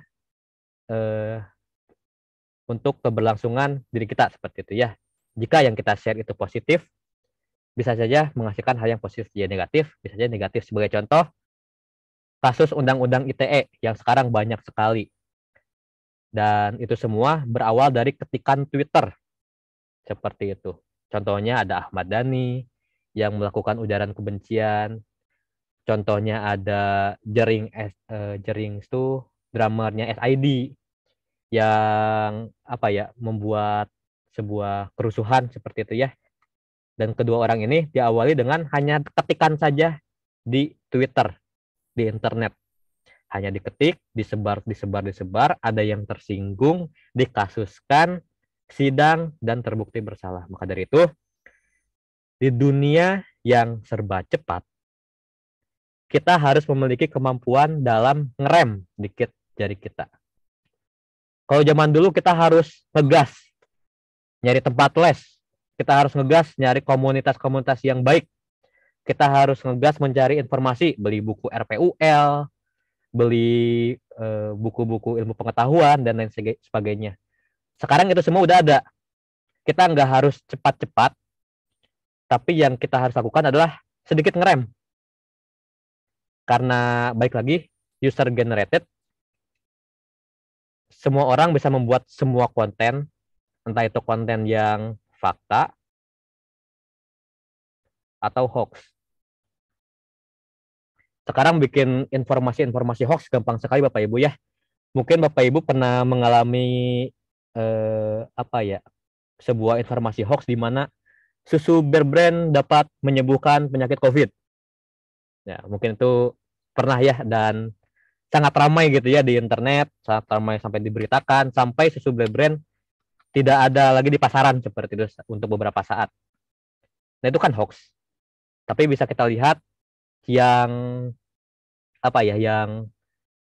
untuk keberlangsungan diri kita seperti itu ya. Jika yang kita share itu positif, bisa saja menghasilkan hal yang positif jadi negatif, bisa saja negatif. Sebagai contoh, kasus Undang-Undang ITE yang sekarang banyak sekali. Dan itu semua berawal dari ketikan Twitter. Seperti itu. Contohnya ada Ahmad Dhani yang melakukan ujaran kebencian. Contohnya ada Jering itu drummernya SID yang membuat sebuah kerusuhan seperti itu ya. Dan kedua orang ini diawali dengan hanya ketikan saja di Twitter, di internet. Hanya diketik, disebar, ada yang tersinggung, dikasuskan, sidang, dan terbukti bersalah. Maka dari itu, di dunia yang serba cepat, kita harus memiliki kemampuan dalam ngerem dikit jari kita. Kalau zaman dulu kita harus ngegas, nyari tempat les. Kita harus ngegas nyari komunitas-komunitas yang baik. Kita harus ngegas mencari informasi, beli buku RPUL, beli buku-buku ilmu pengetahuan, dan lain sebagainya. Sekarang itu semua udah ada. Kita nggak harus cepat-cepat, tapi yang kita harus lakukan adalah sedikit ngerem. Karena baik lagi, user generated, semua orang bisa membuat semua konten, entah itu konten yang fakta atau hoax. Sekarang bikin informasi-informasi hoax gampang sekali Bapak Ibu ya. Mungkin Bapak Ibu pernah mengalami sebuah informasi hoax di mana susu Bear Brand dapat menyembuhkan penyakit COVID. Ya, mungkin itu pernah ya, dan sangat ramai gitu ya di internet, sangat ramai sampai diberitakan, sampai susu Bear Brand tidak ada lagi di pasaran seperti itu untuk beberapa saat. Nah, itu kan hoax. Tapi bisa kita lihat yang yang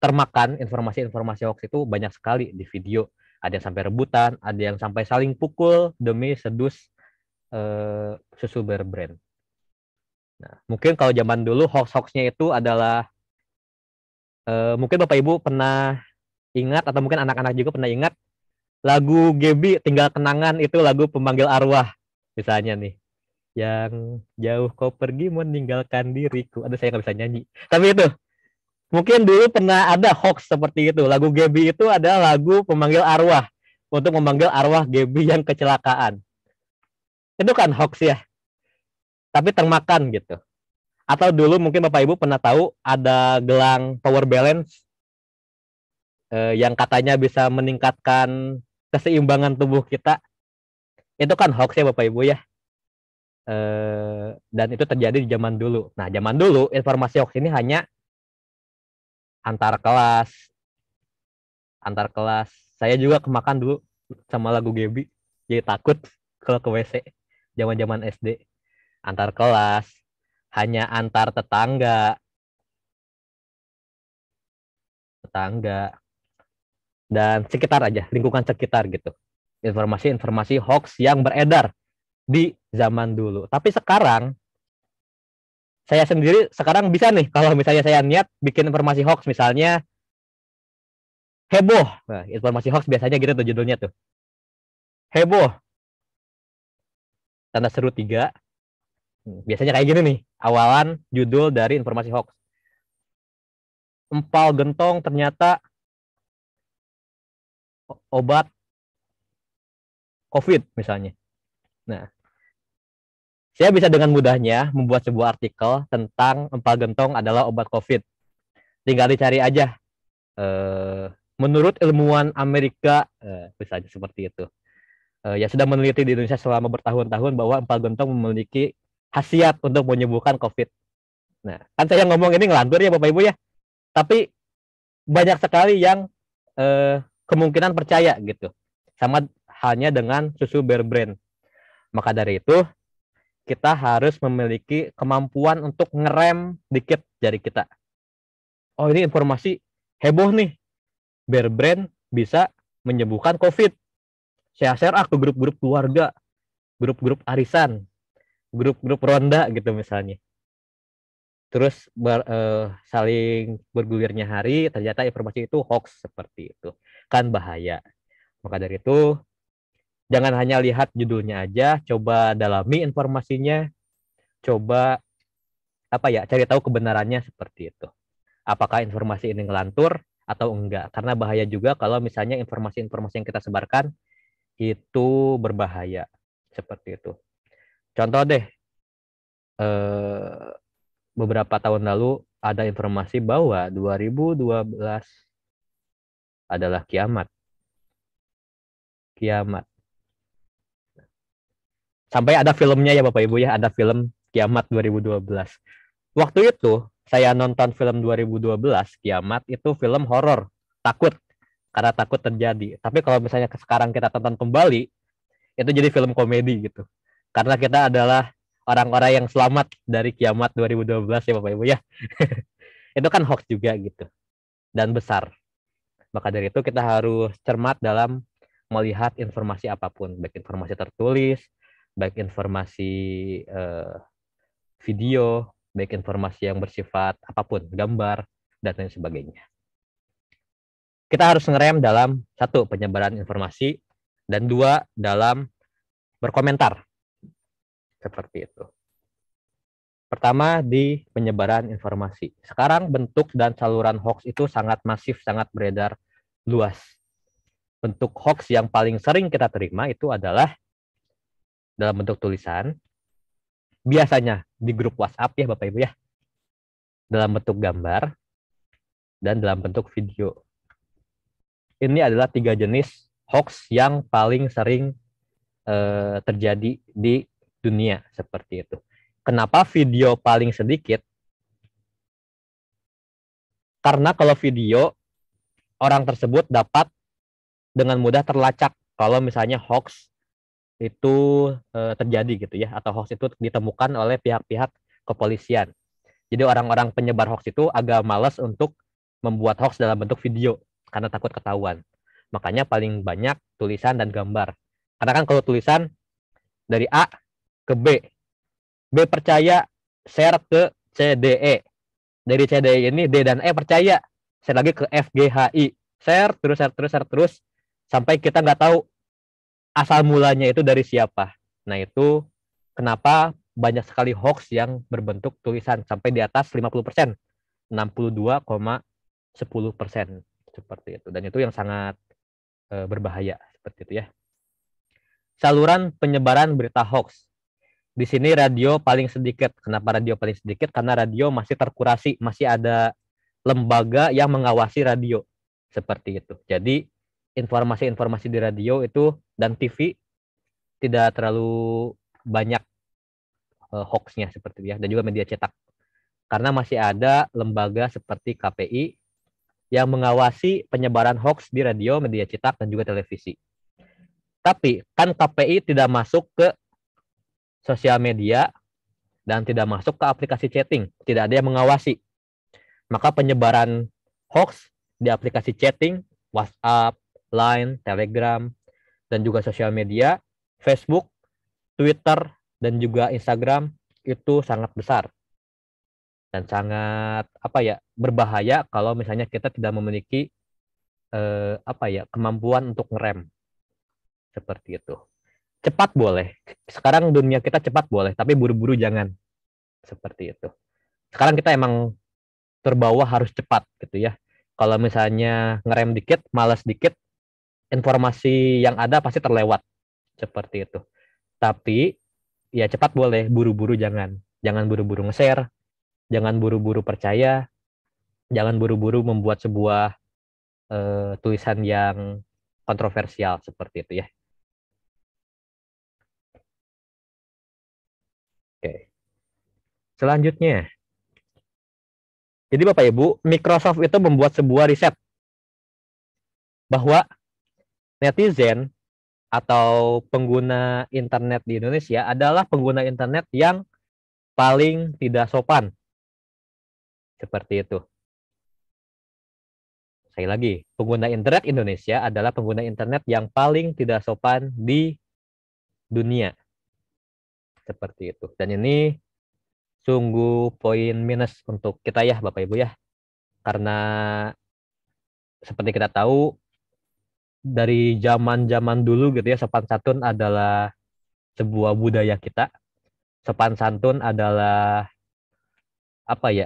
termakan informasi-informasi hoax itu banyak sekali di video. Ada yang sampai rebutan, ada yang sampai saling pukul demi sedus susu Bear Brand. Nah, mungkin kalau zaman dulu hoax-hoaxnya itu adalah mungkin Bapak Ibu pernah ingat, atau mungkin anak-anak juga pernah ingat lagu Gaby Tinggal Kenangan, itu lagu pemanggil arwah misalnya nih. Yang jauh kau pergi meninggalkan diriku. Aduh, saya nggak bisa nyanyi. Tapi itu mungkin dulu pernah ada hoax seperti itu. Lagu Gaby itu adalah lagu pemanggil arwah untuk memanggil arwah Gaby yang kecelakaan. Itu kan hoax ya. Tapi termakan gitu. Atau dulu mungkin Bapak Ibu pernah tahu ada gelang power balance yang katanya bisa meningkatkan keseimbangan tubuh kita. Itu kan hoax ya Bapak Ibu ya. Dan itu terjadi di zaman dulu. Nah, zaman dulu informasi hoax ini hanya antar kelas. Saya juga kemakan dulu sama lagu Gaby, jadi takut kalau ke WC zaman-zaman SD. Antar kelas, hanya antar tetangga, dan sekitar aja, lingkungan sekitar gitu. Informasi-informasi hoax yang beredar di zaman dulu. Tapi sekarang, saya sendiri sekarang bisa nih, kalau misalnya saya niat bikin informasi hoax, misalnya heboh. Nah, informasi hoax biasanya gitu tuh judulnya tuh. Heboh. Tanda seru 3. Biasanya kayak gini nih, awalan judul dari informasi hoax. Empal gentong ternyata obat COVID misalnya. Nah, saya bisa dengan mudahnya membuat sebuah artikel tentang empal gentong adalah obat COVID. Tinggal dicari aja. Menurut ilmuwan Amerika, misalnya seperti itu. Yang sudah meneliti di Indonesia selama bertahun-tahun bahwa empal gentong memiliki khasiat untuk menyembuhkan COVID. Nah, kan saya ngomong ini ngelantur ya Bapak Ibu ya. Tapi banyak sekali yang kemungkinan percaya gitu. Sama halnya dengan susu Bear Brand. Maka dari itu, kita harus memiliki kemampuan untuk ngerem dikit jari kita. Oh, ini informasi heboh nih. Bear Brand bisa menyembuhkan COVID. Saya share ke grup-grup keluarga, grup-grup arisan, grup-grup ronda gitu misalnya. terus saling bergulirnya hari, ternyata informasi itu hoax seperti itu. Kan bahaya. Maka dari itu, jangan hanya lihat judulnya aja, coba dalami informasinya, coba cari tahu kebenarannya seperti itu. Apakah informasi ini ngelantur atau enggak? Karena bahaya juga kalau misalnya informasi-informasi yang kita sebarkan itu berbahaya seperti itu. Contoh deh, beberapa tahun lalu ada informasi bahwa 2012 adalah kiamat. Sampai ada filmnya ya Bapak Ibu ya, ada film Kiamat 2012. Waktu itu saya nonton film 2012 Kiamat, itu film horor, takut karena takut terjadi. Tapi kalau misalnya sekarang kita tonton kembali, itu jadi film komedi gitu. Karena kita adalah orang-orang yang selamat dari Kiamat 2012 ya Bapak Ibu ya. Itu kan hoax juga gitu. Dan besar. Maka dari itu kita harus cermat dalam melihat informasi apapun, baik informasi tertulis, baik informasi video, baik informasi yang bersifat apapun, gambar, dan lain sebagainya. Kita harus ngerem dalam satu, penyebaran informasi, dan dua, dalam berkomentar. Seperti itu. Pertama, di penyebaran informasi. Sekarang bentuk dan saluran hoax itu sangat masif, sangat beredar luas. Bentuk hoax yang paling sering kita terima itu adalah dalam bentuk tulisan, biasanya di grup WhatsApp ya Bapak Ibu ya, dalam bentuk gambar, dan dalam bentuk video. Ini adalah 3 jenis hoax yang paling sering terjadi di dunia seperti itu. Kenapa video paling sedikit? Karena kalau video, orang tersebut dapat dengan mudah terlacak kalau misalnya hoax itu terjadi gitu ya, atau hoax itu ditemukan oleh pihak-pihak kepolisian. Jadi orang-orang penyebar hoax itu agak malas untuk membuat hoax dalam bentuk video karena takut ketahuan. Makanya paling banyak tulisan dan gambar. Karena kan kalau tulisan dari A ke B percaya, share ke CDE. Dari CDE ini D dan E percaya, share lagi ke F, G, H, I. Share terus sampai kita nggak tahu asal mulanya itu dari siapa. Nah itu kenapa banyak sekali hoax yang berbentuk tulisan sampai di atas 50%, 62,10% seperti itu. Dan itu yang sangat berbahaya seperti itu ya. Saluran penyebaran berita hoax. Di sini radio paling sedikit. Kenapa radio paling sedikit? Karena radio masih terkurasi, masih ada lembaga yang mengawasi radio seperti itu. Jadi informasi-informasi di radio itu dan TV tidak terlalu banyak hoaxnya seperti itu ya, dan juga media cetak. Karena masih ada lembaga seperti KPI yang mengawasi penyebaran hoax di radio, media cetak, dan juga televisi. Tapi kan KPI tidak masuk ke sosial media dan tidak masuk ke aplikasi chatting, tidak ada yang mengawasi. Maka penyebaran hoax di aplikasi chatting, WhatsApp, Line, Telegram, dan juga sosial media, Facebook, Twitter, dan juga Instagram itu sangat besar dan sangat berbahaya kalau misalnya kita tidak memiliki kemampuan untuk ngerem seperti itu. Cepat boleh. Sekarang dunia kita cepat boleh, tapi buru-buru jangan. Seperti itu. Sekarang kita emang terbawa harus cepat gitu ya. Kalau misalnya ngerem dikit, malas dikit, informasi yang ada pasti terlewat. Seperti itu. Tapi ya cepat boleh, buru-buru jangan. Jangan buru-buru nge-share, jangan buru-buru percaya, jangan buru-buru membuat sebuah tulisan yang kontroversial seperti itu ya. Oke. Selanjutnya. Jadi Bapak Ibu, Microsoft itu membuat sebuah riset bahwa netizen atau pengguna internet di Indonesia adalah pengguna internet yang paling tidak sopan. Seperti itu. Sekali lagi, pengguna internet Indonesia adalah pengguna internet yang paling tidak sopan di dunia. Seperti itu. Dan ini sungguh poin minus untuk kita ya Bapak Ibu ya. Karena seperti kita tahu dari zaman-zaman dulu gitu ya, sopan santun adalah sebuah budaya kita. Sopan santun adalah apa ya?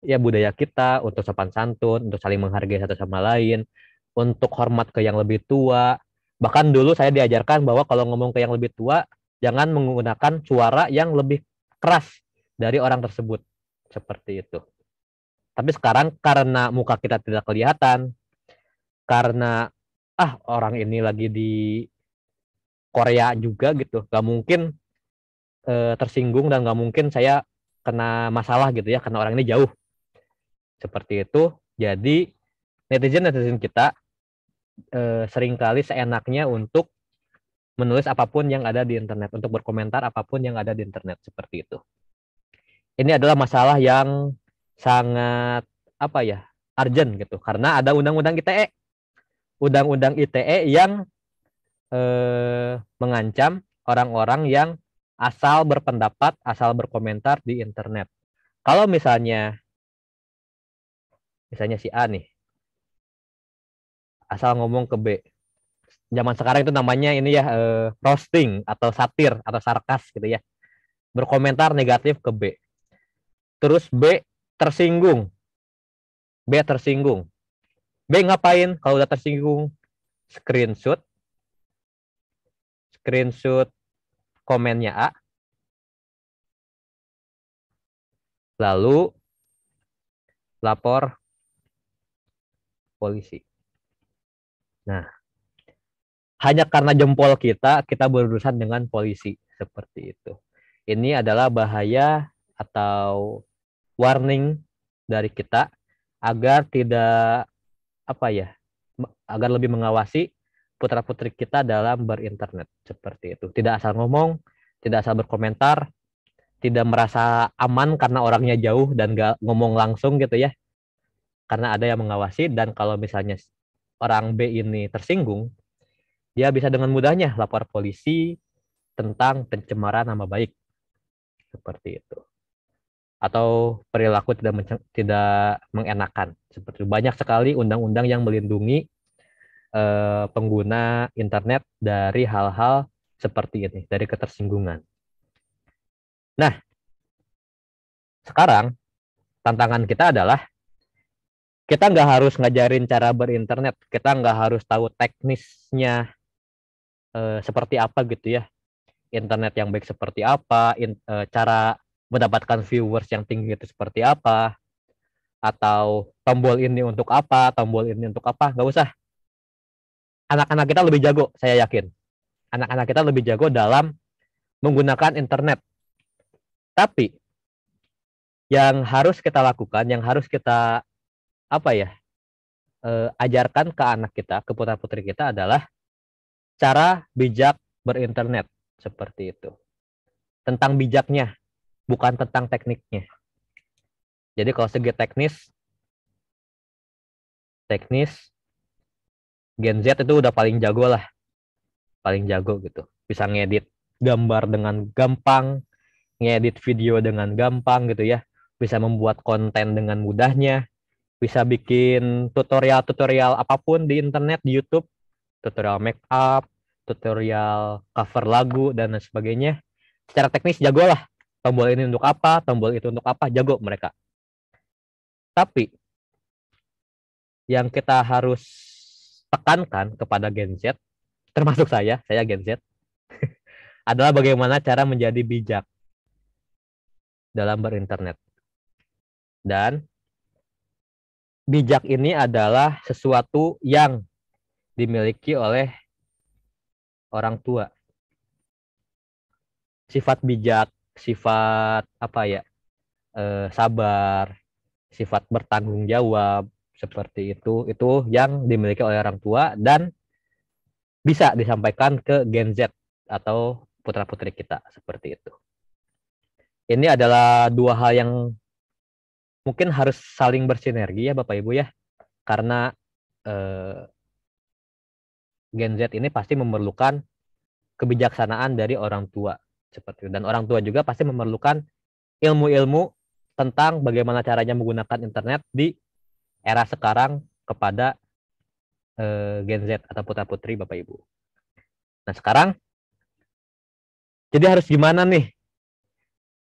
Ya budaya kita untuk sopan santun, untuk saling menghargai satu sama lain, untuk hormat ke yang lebih tua. Bahkan dulu saya diajarkan bahwa kalau ngomong ke yang lebih tua, jangan menggunakan suara yang lebih keras dari orang tersebut. Seperti itu. Tapi sekarang karena muka kita tidak kelihatan, karena orang ini lagi di Korea juga gitu, gak mungkin tersinggung dan gak mungkin saya kena masalah gitu ya, karena orang ini jauh. Seperti itu. Jadi netizen kita seringkali seenaknya untuk menulis apapun yang ada di internet, untuk berkomentar apapun yang ada di internet, seperti itu. Ini adalah masalah yang sangat urgent gitu, karena ada undang-undang ITE, yang mengancam orang-orang yang asal berpendapat, asal berkomentar di internet. Kalau misalnya si A nih asal ngomong ke B, zaman sekarang itu namanya ini ya roasting atau satir atau sarkas gitu ya, berkomentar negatif ke B, terus tersinggung B ngapain kalau udah tersinggung? Screenshot komennya A, lalu lapor polisi. Nah, hanya karena jempol kita berurusan dengan polisi, seperti itu. Ini adalah bahaya atau warning dari kita agar tidak agar lebih mengawasi putra-putri kita dalam berinternet, seperti itu. Tidak asal ngomong, tidak asal berkomentar, tidak merasa aman karena orangnya jauh dan gak ngomong langsung gitu ya. Karena ada yang mengawasi, dan kalau misalnya orang B ini tersinggung, dia bisa dengan mudahnya lapor polisi tentang pencemaran nama baik, seperti itu. Atau perilaku tidak mengenakan. Seperti itu. Banyak sekali undang-undang yang melindungi pengguna internet dari hal-hal seperti ini, dari ketersinggungan. Nah, sekarang tantangan kita adalah kita nggak harus ngajarin cara berinternet, kita nggak harus tahu teknisnya seperti apa gitu ya, internet yang baik seperti apa, cara mendapatkan viewers yang tinggi itu seperti apa, atau tombol ini untuk apa, nggak usah. Anak-anak kita lebih jago, saya yakin. Anak-anak kita lebih jago dalam menggunakan internet. Tapi yang harus kita lakukan, yang harus kita ajarkan ke anak kita, ke putra-putri kita adalah cara bijak berinternet, seperti itu. Tentang bijaknya, bukan tentang tekniknya. Jadi kalau segi teknis Gen Z itu udah paling jago lah. Paling jago gitu. Bisa ngedit gambar dengan gampang, ngedit video dengan gampang gitu ya. Bisa membuat konten dengan mudahnya. Bisa bikin tutorial apapun di internet, di YouTube. Tutorial make up, tutorial cover lagu, dan lain sebagainya. Secara teknis jago lah. Tombol ini untuk apa, tombol itu untuk apa, jago mereka. Tapi yang kita harus tekankan kepada Gen Z, termasuk saya Gen Z, adalah bagaimana cara menjadi bijak dalam berinternet. Dan bijak ini adalah sesuatu yang dimiliki oleh orang tua. Sifat bijak, sifat sabar, sifat bertanggung jawab, seperti itu yang dimiliki oleh orang tua dan bisa disampaikan ke Gen Z atau putra-putri kita, seperti itu. Ini adalah dua hal yang mungkin harus saling bersinergi ya Bapak Ibu ya, karena Gen Z ini pasti memerlukan kebijaksanaan dari orang tua, seperti itu. Dan orang tua juga pasti memerlukan ilmu-ilmu tentang bagaimana caranya menggunakan internet di era sekarang kepada Gen Z atau putra-putri Bapak Ibu. Nah sekarang, jadi harus gimana nih?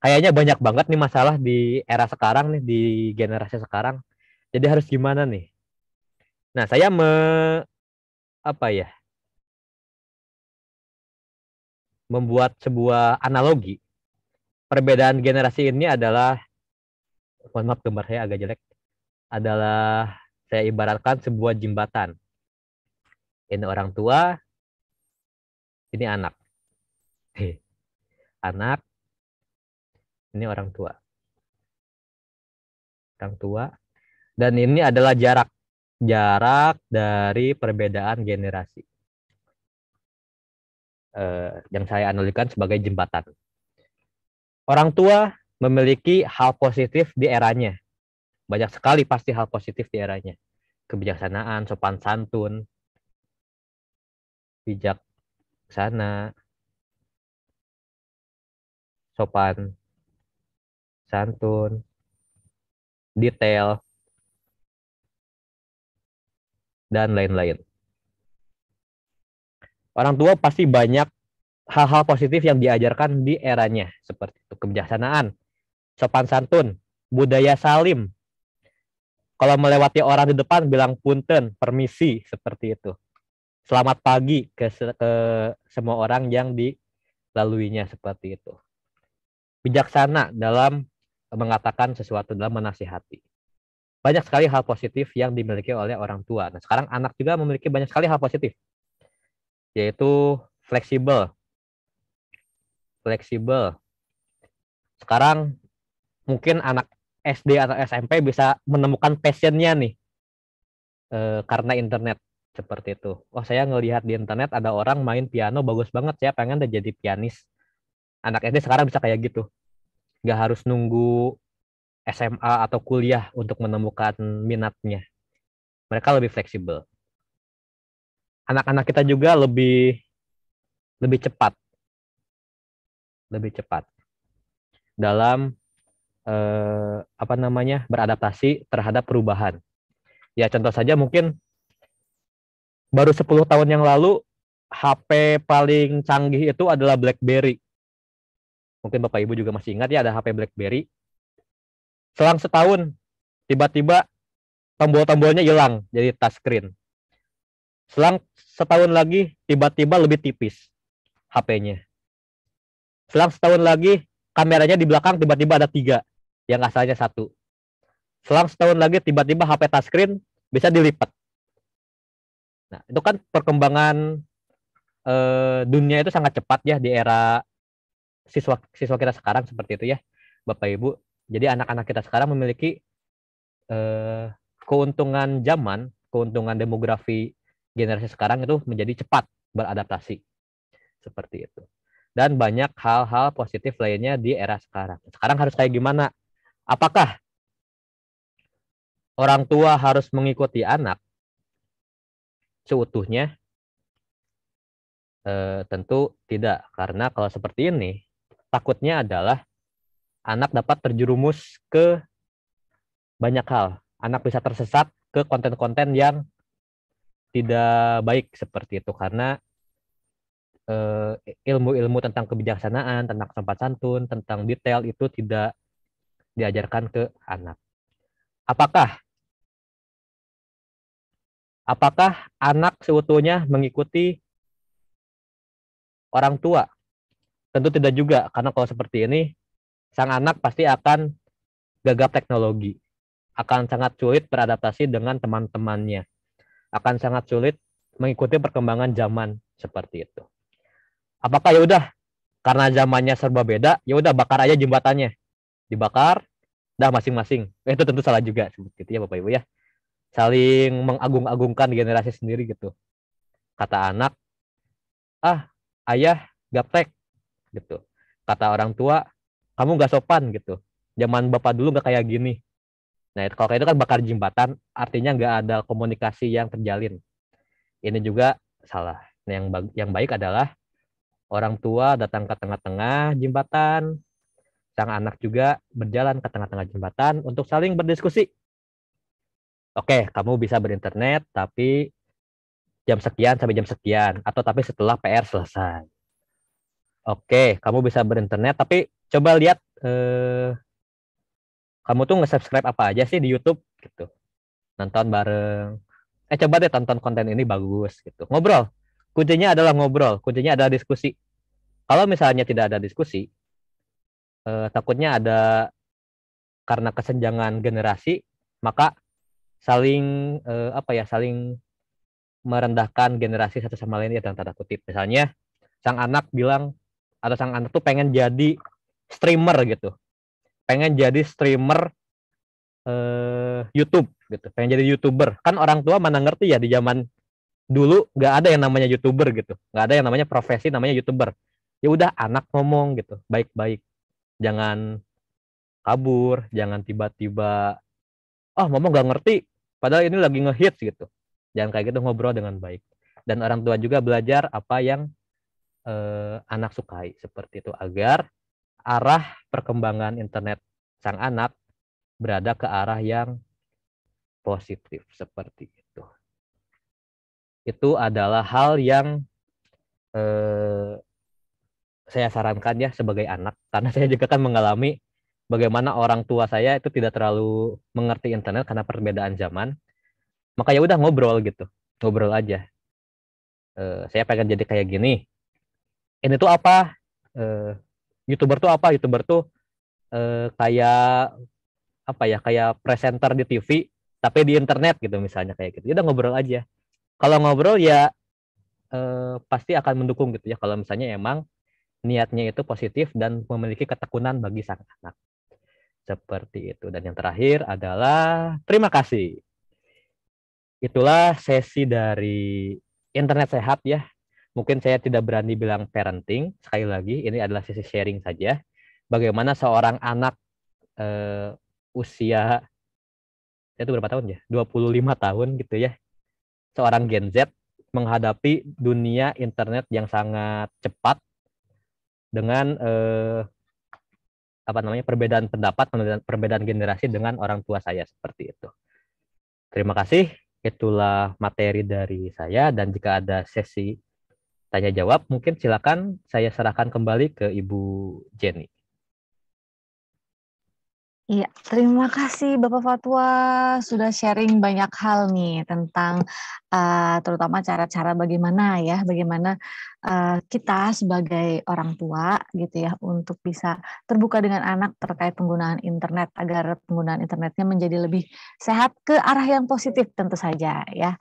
Kayaknya banyak banget nih masalah di era sekarang nih, di generasi sekarang. Jadi harus gimana nih? Nah saya membuat sebuah analogi. Perbedaan generasi ini adalah, mohon maaf gambar saya agak jelek, adalah saya ibaratkan sebuah jembatan. Ini orang tua, ini anak. Anak, ini orang tua. Orang tua. Dan ini adalah jarak dari perbedaan generasi. Yang saya analogikan sebagai jembatan. Orang tua memiliki hal positif di eranya. Banyak sekali pasti hal positif di eranya. Kebijaksanaan, sopan santun, bijaksana, sopan santun, detail, dan lain-lain. Orang tua pasti banyak hal-hal positif yang diajarkan di eranya, seperti itu. Kebijaksanaan, sopan santun, budaya salim. Kalau melewati orang di depan bilang punten, permisi, seperti itu. Selamat pagi ke semua orang yang dilaluinya, seperti itu. Bijaksana dalam mengatakan sesuatu, dalam menasihati. Banyak sekali hal positif yang dimiliki oleh orang tua. Nah, sekarang anak juga memiliki banyak sekali hal positif, yaitu fleksibel. Sekarang mungkin anak SD atau SMP bisa menemukan passionnya nih karena internet, seperti itu. Oh, saya ngelihat di internet ada orang main piano bagus banget, saya pengen deh jadi pianis. Anak SD sekarang bisa kayak gitu. Nggak harus nunggu SMA atau kuliah untuk menemukan minatnya. Mereka lebih fleksibel. Anak-anak kita juga lebih cepat dalam beradaptasi terhadap perubahan. Ya contoh saja mungkin baru 10 tahun yang lalu HP paling canggih itu adalah BlackBerry. Mungkin Bapak Ibu juga masih ingat ya ada HP BlackBerry. Selang setahun tiba-tiba tombol-tombolnya hilang jadi touchscreen. Selang setahun lagi tiba-tiba lebih tipis HP-nya. Selang setahun lagi kameranya di belakang tiba-tiba ada 3 yang asalnya 1. Selang setahun lagi tiba-tiba HP touchscreen bisa dilipat. Nah, itu kan perkembangan dunia itu sangat cepat ya di era siswa kita sekarang, seperti itu ya Bapak Ibu. Jadi anak-anak kita sekarang memiliki keuntungan zaman, keuntungan demografi generasi sekarang itu menjadi cepat beradaptasi, seperti itu. Dan banyak hal-hal positif lainnya di era sekarang. Sekarang harus kayak gimana? Apakah orang tua harus mengikuti anak seutuhnya? Tentu tidak, karena kalau seperti ini, takutnya adalah anak dapat terjerumus ke banyak hal. Anak bisa tersesat ke konten-konten yang tidak baik, seperti itu, karena ilmu-ilmu tentang kebijaksanaan, tentang sopan santun, tentang detail itu tidak diajarkan ke anak. Apakah anak seutuhnya mengikuti orang tua? Tentu tidak juga, karena kalau seperti ini, sang anak pasti akan gagap teknologi, akan sangat sulit beradaptasi dengan teman-temannya, akan sangat sulit mengikuti perkembangan zaman, seperti itu. Apakah ya udah karena zamannya serba beda, ya udah bakar aja jembatannya, dibakar, dah masing-masing. Itu tentu salah juga, seperti itu ya Bapak Ibu ya. Saling mengagung-agungkan generasi sendiri gitu. Kata anak, ayah gaptek gitu. Kata orang tua, kamu gak sopan gitu. Zaman bapak dulu gak kayak gini. Nah, kalau kayak itu kan bakar jembatan, artinya gak ada komunikasi yang terjalin. Ini juga salah. Nah, yang baik adalah orang tua datang ke tengah-tengah jembatan, sang anak juga berjalan ke tengah-tengah jembatan untuk saling berdiskusi. Oke, kamu bisa berinternet, tapi jam sekian sampai jam sekian, atau tapi setelah PR selesai. Oke, kamu bisa berinternet, tapi coba lihat kamu tuh nge-subscribe apa aja sih di YouTube gitu. Nonton bareng. Coba deh tonton konten ini bagus gitu. Ngobrol. Kuncinya adalah ngobrol, kuncinya adalah diskusi. Kalau misalnya tidak ada diskusi, takutnya ada karena kesenjangan generasi, maka saling saling merendahkan generasi satu sama lain ya dalam tanda kutip. Misalnya sang anak bilang atau sang anak tuh pengen jadi streamer gitu, pengen jadi streamer YouTube gitu, pengen jadi YouTuber. Kan orang tua mana ngerti ya, di zaman dulu nggak ada yang namanya YouTuber gitu, nggak ada yang namanya profesi namanya YouTuber. Ya udah, anak ngomong gitu baik-baik, jangan kabur, jangan tiba-tiba mama nggak ngerti padahal ini lagi ngehits gitu. Jangan kayak gitu, ngobrol dengan baik. Dan orang tua juga belajar apa yang anak sukai seperti itu, agar arah perkembangan internet sang anak berada ke arah yang positif seperti itu. Itu adalah hal yang saya sarankan ya sebagai anak, karena saya juga kan mengalami bagaimana orang tua saya itu tidak terlalu mengerti internet karena perbedaan zaman. Maka ya udah, ngobrol gitu, ngobrol aja. Saya pengen jadi kayak gini. Ini tuh apa? YouTuber tuh apa? YouTuber tuh kayak apa ya? Kayak presenter di TV, tapi di internet gitu misalnya, kayak gitu. Ya udah, ngobrol aja. Kalau ngobrol ya pasti akan mendukung gitu ya. Kalau misalnya emang niatnya itu positif dan memiliki ketekunan bagi sang anak. Seperti itu. Dan yang terakhir adalah terima kasih. Itulah sesi dari internet sehat ya. Mungkin saya tidak berani bilang parenting. Sekali lagi, ini adalah sesi sharing saja. Bagaimana seorang anak usia, itu berapa tahun ya? 25 tahun gitu ya. Seorang Gen Z menghadapi dunia internet yang sangat cepat dengan perbedaan pendapat, perbedaan generasi dengan orang tua saya seperti itu. Terima kasih. Itulah materi dari saya, dan jika ada sesi tanya jawab, mungkin silakan saya serahkan kembali ke Ibu Jenny. Iya, terima kasih Bapak Fatwa sudah sharing banyak hal nih tentang terutama cara-cara bagaimana kita sebagai orang tua gitu ya untuk bisa terbuka dengan anak terkait penggunaan internet agar penggunaan internetnya menjadi lebih sehat ke arah yang positif tentu saja ya.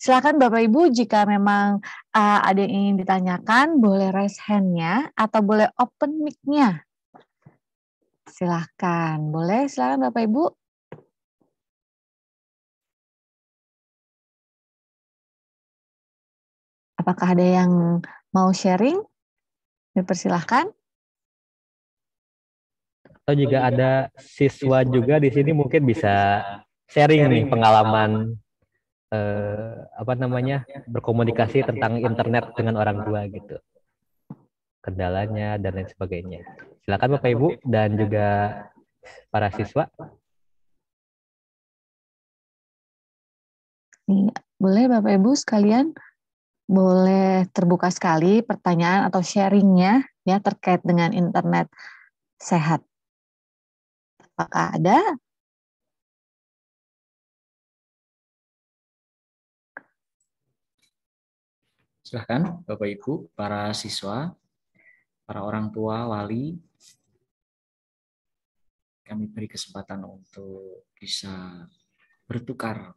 Silakan Bapak Ibu, jika memang ada yang ingin ditanyakan boleh raise hand-nya atau boleh open mic-nya. Silahkan, boleh silakan Bapak Ibu. Apakah ada yang mau sharing? Dipersilahkan. Atau juga ada siswa juga di sini mungkin bisa sharing nih pengalaman berkomunikasi tentang internet dengan orang tua gitu, kendalanya dan lain sebagainya. Silakan Bapak Ibu dan juga para siswa. Boleh Bapak Ibu sekalian, boleh terbuka sekali pertanyaan atau sharingnya ya terkait dengan internet sehat. Apakah ada? Silahkan Bapak Ibu, para siswa, para orang tua, wali, kami beri kesempatan untuk bisa bertukar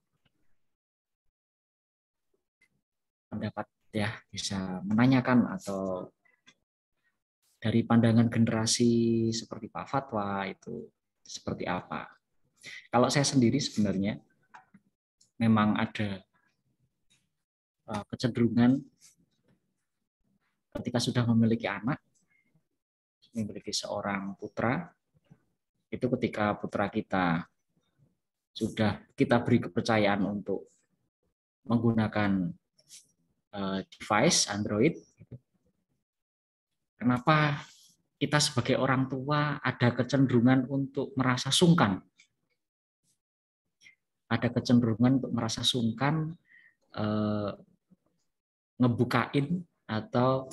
pendapat ya, bisa menanyakan atau dari pandangan generasi seperti Pak Fatwa itu seperti apa. Kalau saya sendiri sebenarnya memang ada kecenderungan ketika sudah memiliki anak, memiliki seorang putra, itu ketika putra kita sudah kita beri kepercayaan untuk menggunakan device Android, kenapa kita sebagai orang tua ada kecenderungan untuk merasa sungkan. Ada kecenderungan untuk merasa sungkan ngebukain atau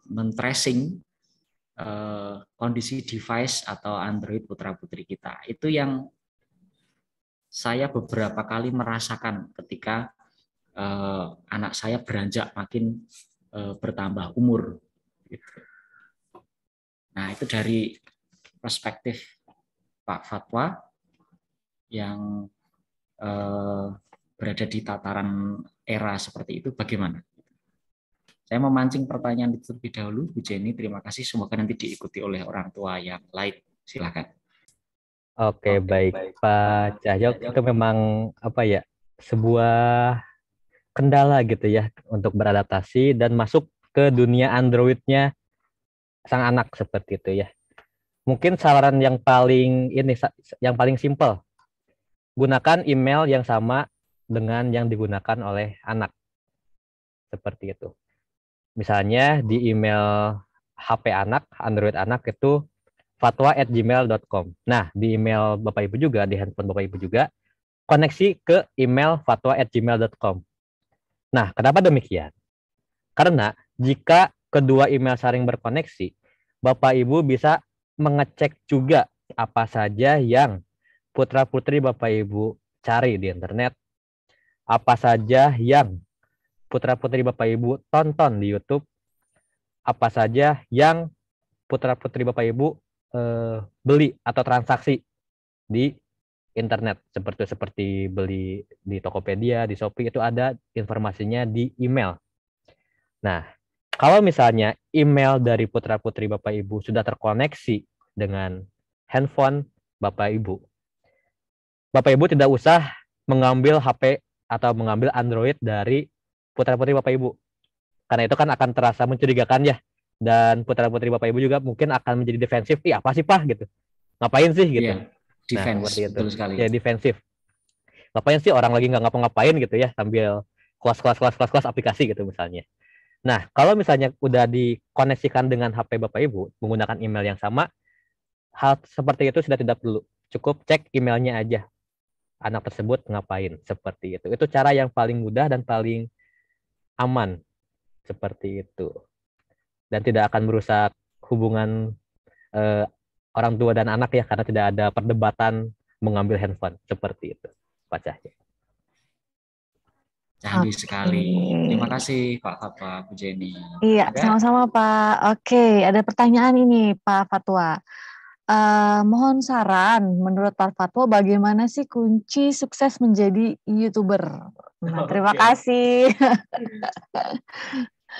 men-tracing kondisi device atau Android putra-putri kita. Itu yang saya beberapa kali merasakan ketika anak saya beranjak makin bertambah umur. Nah, itu dari perspektif Pak Fatwa yang berada di tataran era seperti itu, bagaimana? Saya memancing pertanyaan itu terlebih dahulu, Bu Jenny. Terima kasih. Semoga nanti diikuti oleh orang tua yang lain. Silakan. Oke, baik Pak Cahyo. Itu memang sebuah kendala gitu ya untuk beradaptasi dan masuk ke dunia Android-nya sang anak seperti itu ya. Mungkin saran yang paling simpel, gunakan email yang sama dengan yang digunakan oleh anak seperti itu. Misalnya di email HP anak, Android anak itu fatwa@gmail.com. Nah, di email Bapak Ibu juga, di handphone Bapak Ibu juga, koneksi ke email fatwa@gmail.com. Nah, kenapa demikian? Karena jika kedua email saling berkoneksi, Bapak Ibu bisa mengecek juga apa saja yang putra-putri Bapak Ibu cari di internet, apa saja yang putra-putri Bapak Ibu tonton di YouTube, apa saja yang putra-putri Bapak Ibu beli atau transaksi di internet, seperti beli di Tokopedia, di Shopee, itu ada informasinya di email. Nah, kalau misalnya email dari putra-putri Bapak Ibu sudah terkoneksi dengan handphone Bapak Ibu tidak usah mengambil HP atau mengambil Android dari putra-putri Bapak Ibu. Karena itu kan akan terasa mencurigakan ya. Dan putra-putri Bapak Ibu juga mungkin akan menjadi defensif. Ih, apa sih Pak gitu. Ngapain sih gitu. Iya, defense, seperti itu. Betul sekali. Ya, defensif. Ngapain sih orang lagi nggak ngapa-ngapain gitu ya sambil kelas aplikasi gitu misalnya. Nah, kalau misalnya udah dikoneksikan dengan HP Bapak Ibu menggunakan email yang sama, hal seperti itu sudah tidak perlu. Cukup cek emailnya aja. Anak tersebut ngapain, seperti itu. Itu cara yang paling mudah dan paling aman, seperti itu. Dan tidak akan merusak hubungan orang tua dan anak ya, karena tidak ada perdebatan mengambil handphone, seperti itu, Pak Cahyo. Canggih sekali. Terima kasih Pak Fatwa, Bu Jenny. Iya, sama-sama Pak. Oke, ada pertanyaan ini Pak Fatwa. Mohon saran, menurut Pak Fatwa bagaimana sih kunci sukses menjadi YouTuber? Nah, terima kasih.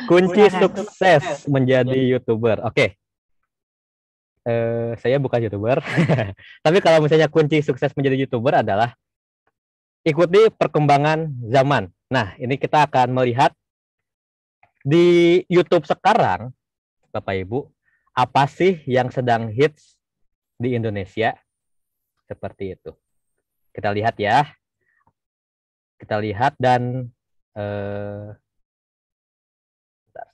Kunci sukses menjadi YouTuber. Oke. Saya bukan YouTuber. Tapi kalau misalnya kunci sukses menjadi YouTuber adalah ikuti perkembangan zaman. Nah, ini kita akan melihat di YouTube sekarang, Bapak Ibu, apa sih yang sedang hits di Indonesia? Seperti itu. Kita lihat ya. Kita lihat dan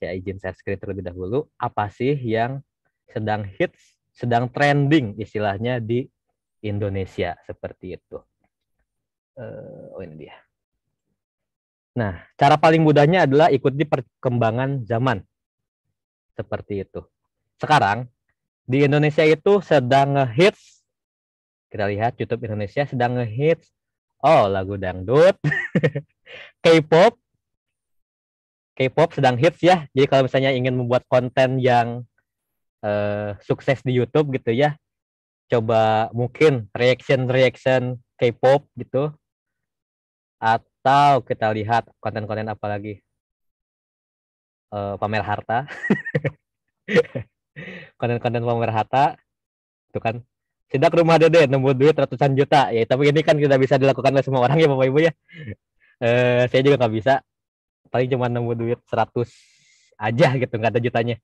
saya izin share screen terlebih dahulu. Apa sih yang sedang hits, sedang trending istilahnya di Indonesia, seperti itu. Ini dia. Nah, cara paling mudahnya adalah ikuti perkembangan zaman. Seperti itu. Sekarang, di Indonesia itu sedang ngehits, kita lihat YouTube Indonesia sedang ngehits, lagu dangdut, K-pop sedang hits ya. Jadi kalau misalnya ingin membuat konten yang sukses di YouTube gitu ya, coba mungkin reaction K-pop gitu, atau kita lihat konten-konten apa lagi, pamer harta, konten-konten pamer harta, itu kan sidak rumah dede nemu duit ratusan juta ya, tapi ini kan tidak bisa dilakukan oleh semua orang ya Bapak Ibu ya. Saya juga nggak bisa, paling cuma nemu duit 100 aja gitu, nggak ada jutanya.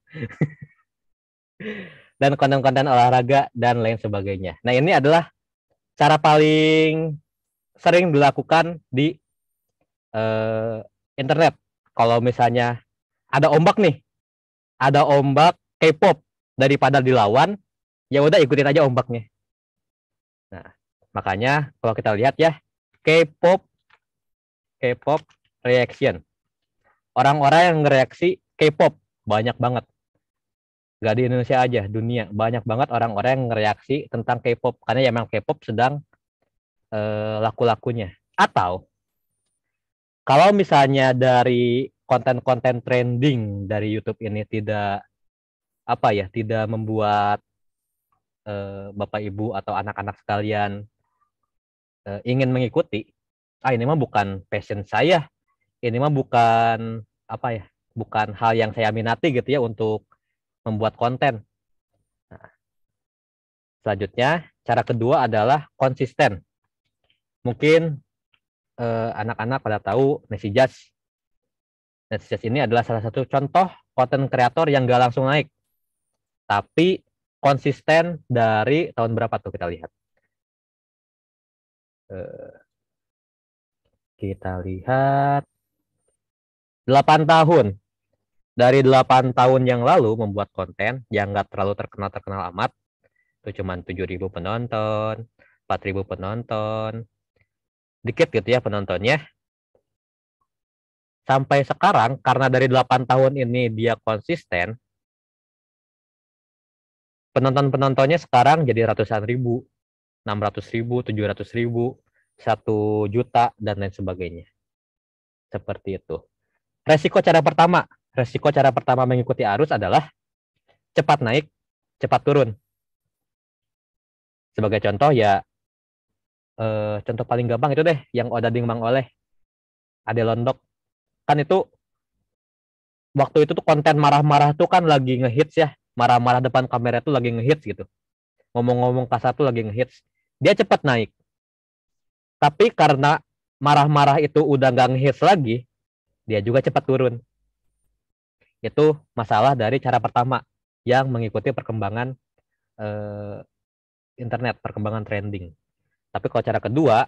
Dan konten-konten olahraga dan lain sebagainya. Nah, ini adalah cara paling sering dilakukan di internet. Kalau misalnya ada ombak nih, ada ombak K-pop, daripada dilawan, ya udah ikutin aja ombaknya. Nah, makanya kalau kita lihat ya, K-pop reaction. Orang-orang yang ngereaksi K-pop banyak banget. Gak di Indonesia aja, dunia banyak banget orang-orang yang ngereaksi tentang K-pop karena ya memang K-pop sedang laku-lakunya. Atau kalau misalnya dari konten-konten trending dari YouTube ini tidak tidak membuat Bapak Ibu atau anak-anak sekalian ingin mengikuti, ini mah bukan passion saya, ini mah bukan bukan hal yang saya minati gitu ya untuk membuat konten. Nah, selanjutnya, cara kedua adalah konsisten. Mungkin anak-anak pada tahu Nesijaz. Nesijaz ini adalah salah satu contoh konten kreator yang gak langsung naik. Tapi konsisten dari tahun berapa tuh kita lihat. Kita lihat 8 tahun. Dari 8 tahun yang lalu membuat konten yang nggak terlalu terkenal amat, itu cuma 7.000 penonton, 4.000 penonton, dikit gitu ya penontonnya. Sampai sekarang, karena dari 8 tahun ini dia konsisten, penonton-penontonnya sekarang jadi ratusan ribu, 600.000, 700.000, 1 juta, dan lain sebagainya. Seperti itu. Resiko cara pertama mengikuti arus adalah cepat naik, cepat turun. Sebagai contoh ya, contoh paling gampang itu deh, yang Odading Mang Oleh, Ade Londok. Kan itu, waktu itu tuh konten marah-marah tuh kan lagi ngehits ya. Marah-marah depan kamera tuh lagi ngehits gitu. Ngomong-ngomong kasar tuh lagi ngehits. Dia cepat naik. Tapi karena marah-marah itu udah nggak ngehits lagi, dia juga cepat turun. Itu masalah dari cara pertama yang mengikuti perkembangan internet, perkembangan trending. Tapi kalau cara kedua,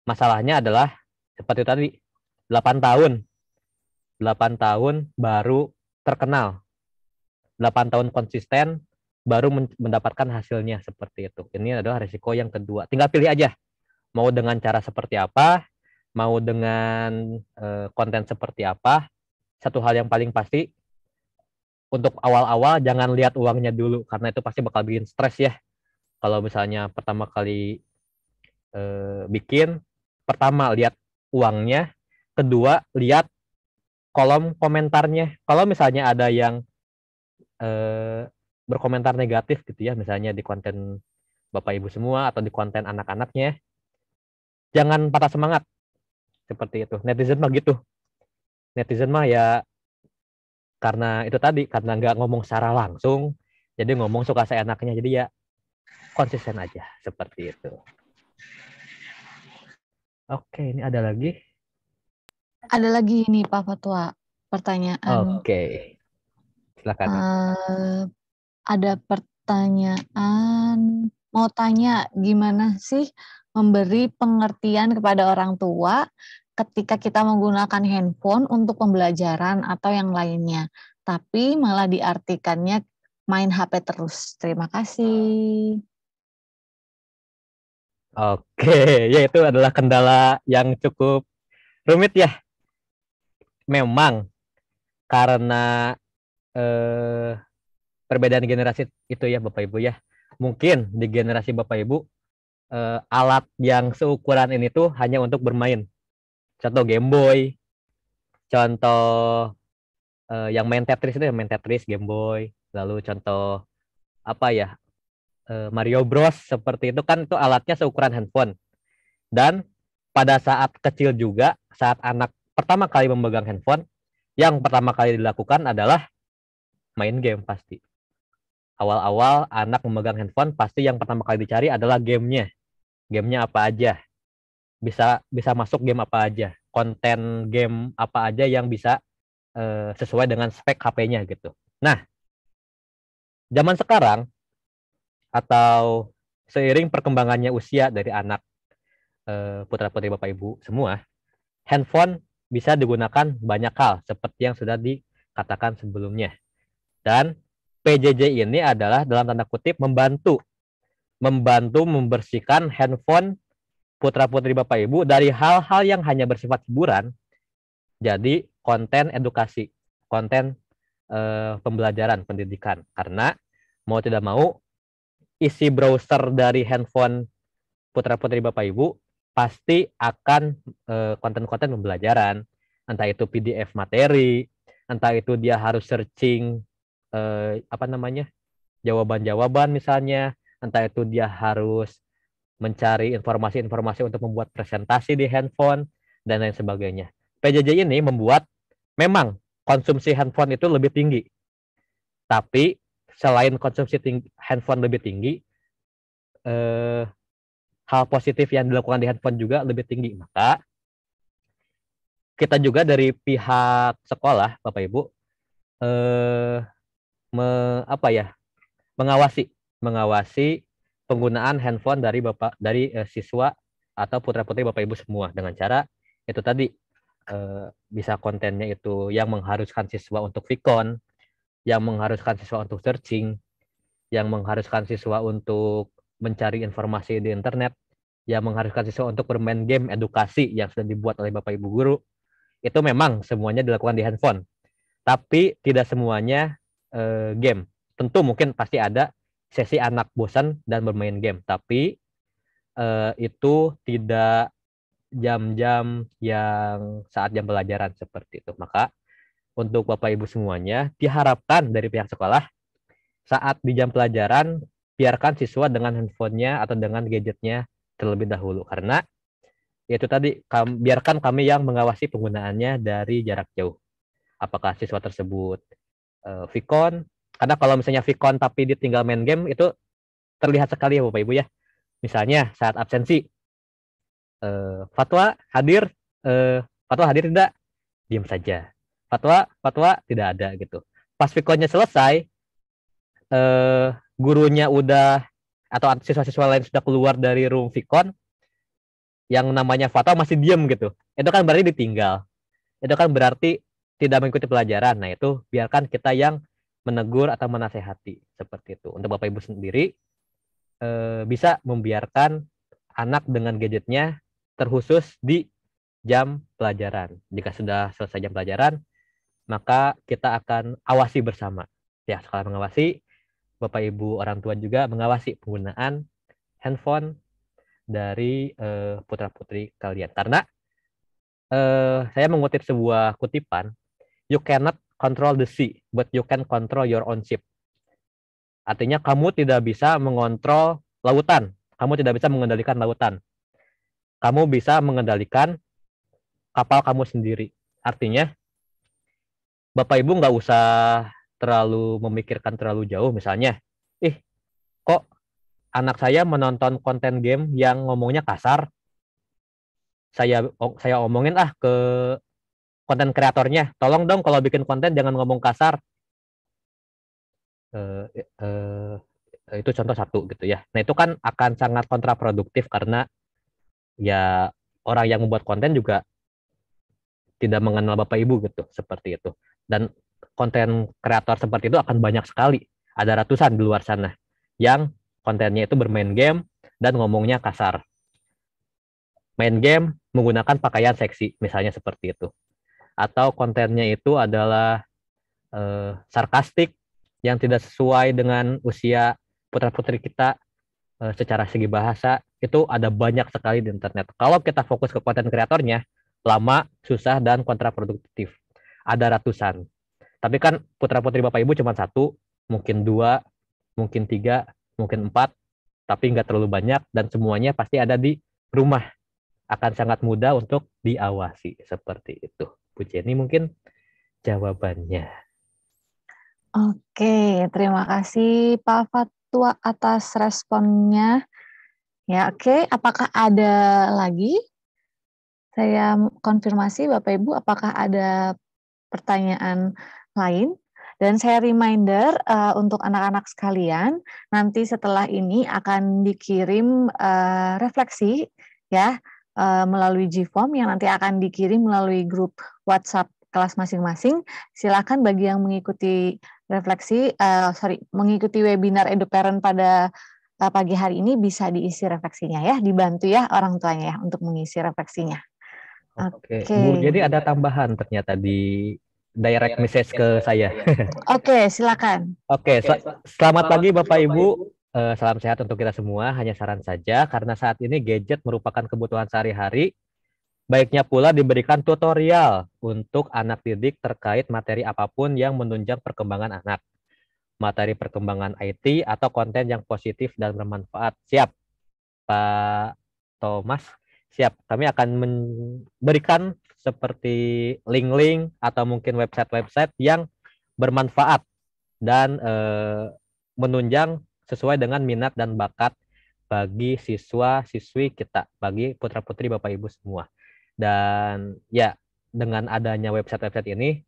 masalahnya adalah seperti tadi, 8 tahun. 8 tahun baru terkenal. 8 tahun konsisten baru mendapatkan hasilnya seperti itu. Ini adalah risiko yang kedua. Tinggal pilih aja. Mau dengan cara seperti apa, mau dengan konten seperti apa. Satu hal yang paling pasti, untuk awal-awal jangan lihat uangnya dulu, karena itu pasti bakal bikin stres ya. Kalau misalnya pertama kali bikin, pertama lihat uangnya, kedua lihat kolom komentarnya. Kalau misalnya ada yang berkomentar negatif gitu ya, misalnya di konten Bapak Ibu semua atau di konten anak-anaknya, jangan patah semangat. Seperti itu. Netizen mah gitu. Netizen mah ya karena itu tadi, karena nggak ngomong secara langsung, jadi ngomong suka seenaknya. Jadi ya konsisten aja. Seperti itu. Oke, ini ada lagi? Ada lagi nih Pak Fatwa, pertanyaan. Oke. Silakan. Ada pertanyaan, mau tanya gimana sih memberi pengertian kepada orang tua ketika kita menggunakan handphone untuk pembelajaran atau yang lainnya, tapi malah diartikannya main HP terus. Terima kasih. Oke, ya itu adalah kendala yang cukup rumit ya. Memang karena perbedaan generasi itu ya Bapak Ibu ya. Mungkin di generasi Bapak Ibu alat yang seukuran ini tuh hanya untuk bermain. Contoh Game Boy, contoh yang main Tetris itu, yang main Tetris Game Boy, lalu contoh Mario Bros seperti itu, kan itu alatnya seukuran handphone. Dan pada saat kecil juga, saat anak pertama kali memegang handphone, yang pertama kali dilakukan adalah main game pasti. Awal-awal anak memegang handphone, pasti yang pertama kali dicari adalah gamenya. Gamenya apa aja? Bisa masuk game apa aja? Konten game apa aja yang bisa sesuai dengan spek HP-nya gitu. Nah, zaman sekarang atau seiring perkembangannya usia dari anak putra-putri Bapak Ibu semua, handphone bisa digunakan banyak hal seperti yang sudah dikatakan sebelumnya. Dan PJJ ini adalah dalam tanda kutip membantu membersihkan handphone putra-putri Bapak Ibu dari hal-hal yang hanya bersifat hiburan jadi konten edukasi, konten pembelajaran, pendidikan. Karena mau tidak mau isi browser dari handphone putra-putri Bapak Ibu pasti akan konten-konten pembelajaran, entah itu PDF materi, entah itu dia harus searching jawaban-jawaban misalnya, entah itu dia harus mencari informasi-informasi untuk membuat presentasi di handphone dan lain sebagainya. PJJ ini membuat memang konsumsi handphone itu lebih tinggi. Tapi selain konsumsi handphone lebih tinggi, hal positif yang dilakukan di handphone juga lebih tinggi. Maka kita juga dari pihak sekolah, Bapak Ibu, mengawasi penggunaan handphone dari siswa atau putra-putri Bapak Ibu semua dengan cara itu tadi bisa kontennya itu yang mengharuskan siswa untuk Vicon, yang mengharuskan siswa untuk searching, yang mengharuskan siswa untuk mencari informasi di internet, yang mengharuskan siswa untuk bermain game edukasi yang sudah dibuat oleh Bapak Ibu guru. Itu memang semuanya dilakukan di handphone. Tapi tidak semuanya game. Tentu mungkin pasti ada sesi anak bosan dan bermain game, tapi itu tidak jam-jam yang saat jam pelajaran seperti itu. Maka untuk Bapak Ibu semuanya diharapkan dari pihak sekolah saat di jam pelajaran biarkan siswa dengan handphonenya atau dengan gadgetnya terlebih dahulu, karena itu tadi biarkan kami yang mengawasi penggunaannya dari jarak jauh. Apakah siswa tersebut Vicon? Karena kalau misalnya Vicon tapi ditinggal main game itu terlihat sekali ya Bapak Ibu ya. Misalnya saat absensi, Fatwa hadir tidak, diam saja. Fatwa tidak ada gitu. Pas Viconnya selesai, gurunya udah atau siswa-siswa lain sudah keluar dari room Vicon, yang namanya Fatwa masih diam gitu. Itu kan berarti ditinggal. Itu kan berarti tidak mengikuti pelajaran. Nah itu biarkan kita yang menegur atau menasehati seperti itu. Untuk Bapak Ibu sendiri bisa membiarkan anak dengan gadgetnya terkhusus di jam pelajaran. Jika sudah selesai jam pelajaran, maka kita akan awasi bersama. Ya, sekolah mengawasi, Bapak Ibu orang tua juga mengawasi penggunaan handphone dari putra-putri kalian. Karena saya mengutip sebuah kutipan, you cannot control the sea, but you can control your own ship. Artinya kamu tidak bisa mengontrol lautan, kamu tidak bisa mengendalikan lautan. Kamu bisa mengendalikan kapal kamu sendiri. Artinya, Bapak Ibu nggak usah terlalu memikirkan terlalu jauh. Misalnya, kok anak saya menonton konten game yang ngomongnya kasar? Saya omongin ke konten kreatornya. Tolong dong kalau bikin konten jangan ngomong kasar. Itu contoh satu gitu ya. Nah itu kan akan sangat kontraproduktif karena ya orang yang membuat konten juga tidak mengenal Bapak Ibu gitu, seperti itu. Dan konten kreator seperti itu akan banyak sekali. Ada ratusan di luar sana yang kontennya itu bermain game dan ngomongnya kasar. Main game menggunakan pakaian seksi, misalnya seperti itu. Atau kontennya itu adalah sarkastik yang tidak sesuai dengan usia putra-putri kita secara segi bahasa. Itu ada banyak sekali di internet. Kalau kita fokus ke konten kreatornya, lama, susah, dan kontraproduktif. Ada ratusan. Tapi kan putra-putri Bapak Ibu cuma 1, mungkin 2, mungkin 3, mungkin 4, tapi nggak terlalu banyak, dan semuanya pasti ada di rumah. Akan sangat mudah untuk diawasi. Seperti itu. Bu Jenny mungkin jawabannya. Oke, terima kasih Pak Fatwa atas responnya. Ya, oke. Apakah ada lagi? Saya konfirmasi Bapak Ibu, apakah ada pertanyaan lain? Dan saya reminder untuk anak-anak sekalian, nanti setelah ini akan dikirim refleksi ya melalui G-Form yang nanti akan dikirim melalui grup WhatsApp kelas masing-masing. Silakan bagi yang mengikuti mengikuti webinar EduParent pada pagi hari ini bisa diisi refleksinya ya, dibantu ya orang tuanya ya untuk mengisi refleksinya. Oke. Bu, jadi ada tambahan ternyata di direct message ke saya. Oke, silakan. Oke, selamat pagi Bapak Ibu. Salam sehat untuk kita semua. Hanya saran saja karena saat ini gadget merupakan kebutuhan sehari-hari. Baiknya pula diberikan tutorial untuk anak didik terkait materi apapun yang menunjang perkembangan anak. Materi perkembangan IT atau konten yang positif dan bermanfaat. Siap, Pak Thomas? Siap. Kami akan memberikan seperti link-link atau mungkin website-website yang bermanfaat dan menunjang sesuai dengan minat dan bakat bagi siswa-siswi kita, bagi putra-putri Bapak Ibu semua. Dan ya, dengan adanya website-website ini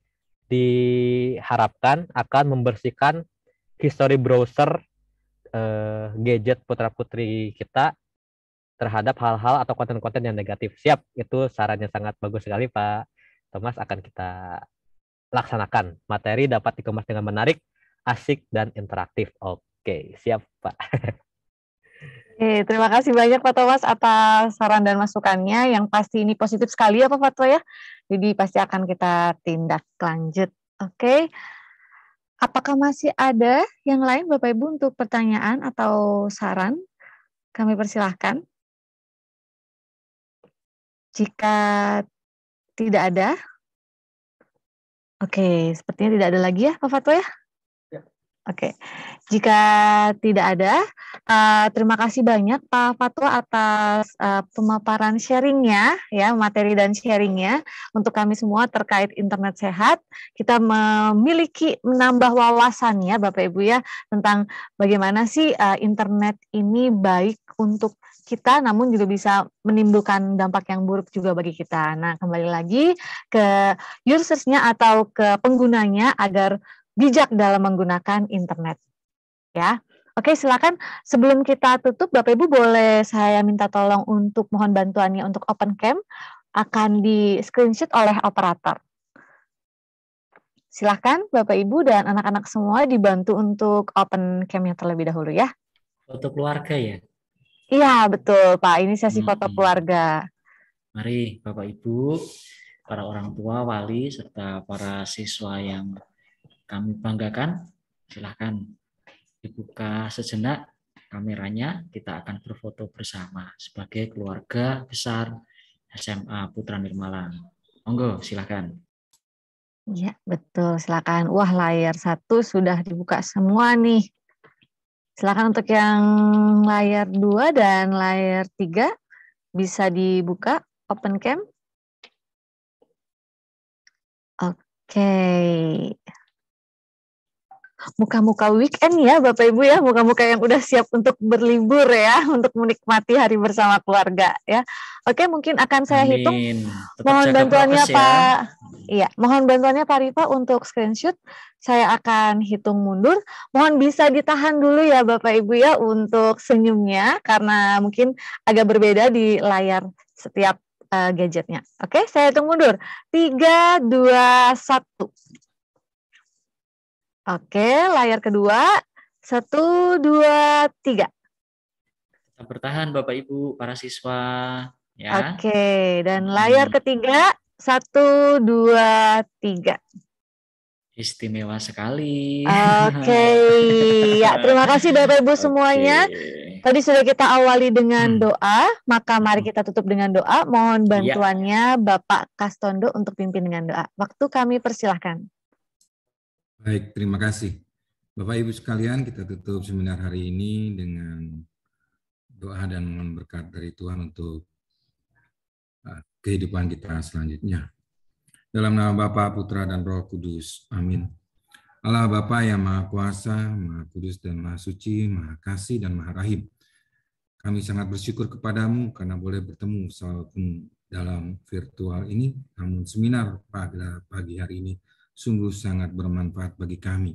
diharapkan akan membersihkan history browser gadget putra-putri kita terhadap hal-hal atau konten-konten yang negatif. Siap, itu sarannya sangat bagus sekali Pak Thomas, akan kita laksanakan. Materi dapat dikemas dengan menarik, asik, dan interaktif. Oke, siap Pak. Oke, terima kasih banyak Pak Thomas atas saran dan masukannya, yang pasti ini positif sekali ya Pak Fatwa ya. Jadi pasti akan kita tindak lanjut. Oke. Apakah masih ada yang lain Bapak Ibu untuk pertanyaan atau saran? Kami persilahkan. Jika tidak ada, oke, sepertinya tidak ada lagi ya Pak Fatwa ya? Oke, jika tidak ada, terima kasih banyak Pak Fatwa atas pemaparan sharingnya, ya, materi dan sharingnya untuk kami semua terkait internet sehat. Kita memiliki menambah wawasannya Bapak Ibu ya tentang bagaimana sih internet ini baik untuk kita, namun juga bisa menimbulkan dampak yang buruk juga bagi kita. Nah, kembali lagi ke usersnya atau ke penggunanya agar bijak dalam menggunakan internet, ya. Oke, silakan. Sebelum kita tutup, Bapak Ibu boleh saya minta tolong untuk mohon bantuannya untuk open cam, akan di screenshot oleh operator. Silakan Bapak Ibu dan anak-anak semua dibantu untuk open cam-nya terlebih dahulu ya. Foto keluarga ya? Iya, betul Pak. Ini sesi foto keluarga. Mari Bapak Ibu, para orang tua, wali, serta para siswa yang kami banggakan, silahkan dibuka sejenak kameranya, kita akan berfoto bersama sebagai keluarga besar SMA Putra Nirmala. Monggo, silahkan. Ya, betul, silakan. Wah, layar 1 sudah dibuka semua nih. Silakan untuk yang layar 2 dan layar 3 bisa dibuka open cam. Oke. Muka-muka weekend ya Bapak Ibu ya, muka-muka yang udah siap untuk berlibur ya, untuk menikmati hari bersama keluarga ya. Oke, mungkin akan saya hitung. Mohon bantuannya Pak. Iya, mohon bantuannya Pak Rifa untuk screenshot. Saya akan hitung mundur. Mohon bisa ditahan dulu ya Bapak Ibu ya untuk senyumnya karena mungkin agak berbeda di layar setiap gadgetnya. Oke, saya hitung mundur. 3, 2, 1. Oke, layar kedua. 1, 2, 3. Tetap bertahan Bapak Ibu, para siswa. Ya. Oke, dan layar ketiga. 1, 2, 3. Istimewa sekali. Oke, ya terima kasih Bapak Ibu semuanya. Tadi sudah kita awali dengan doa, maka mari kita tutup dengan doa. Mohon bantuannya Bapak Kastondo untuk pimpin dengan doa. Waktu kami persilahkan. Baik, terima kasih. Bapak Ibu sekalian, kita tutup seminar hari ini dengan doa dan mohon berkat dari Tuhan untuk kehidupan kita selanjutnya. Dalam nama Bapa, Putra, dan Roh Kudus. Amin. Allah Bapa yang Maha Kuasa, Maha Kudus, dan Maha Suci, Maha Kasih, dan Maha Rahim. Kami sangat bersyukur kepadamu karena boleh bertemu walaupun dalam virtual ini, namun seminar pada pagi hari ini sungguh sangat bermanfaat bagi kami.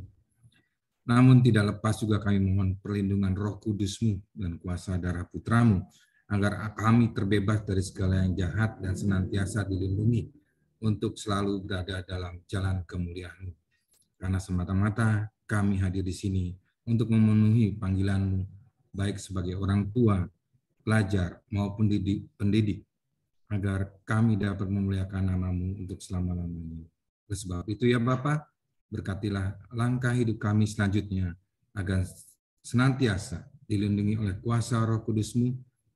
Namun tidak lepas juga kami mohon perlindungan Roh Kudus-Mu dan kuasa darah Putra-Mu, agar kami terbebas dari segala yang jahat dan senantiasa dilindungi untuk selalu berada dalam jalan kemuliaan-Mu. Karena semata-mata kami hadir di sini untuk memenuhi panggilan-Mu, baik sebagai orang tua, pelajar, maupun pendidik, agar kami dapat memuliakan nama-Mu untuk selama-lamanya. Oleh sebab itu ya Bapa, berkatilah langkah hidup kami selanjutnya, agar senantiasa dilindungi oleh kuasa Roh Kudus-Mu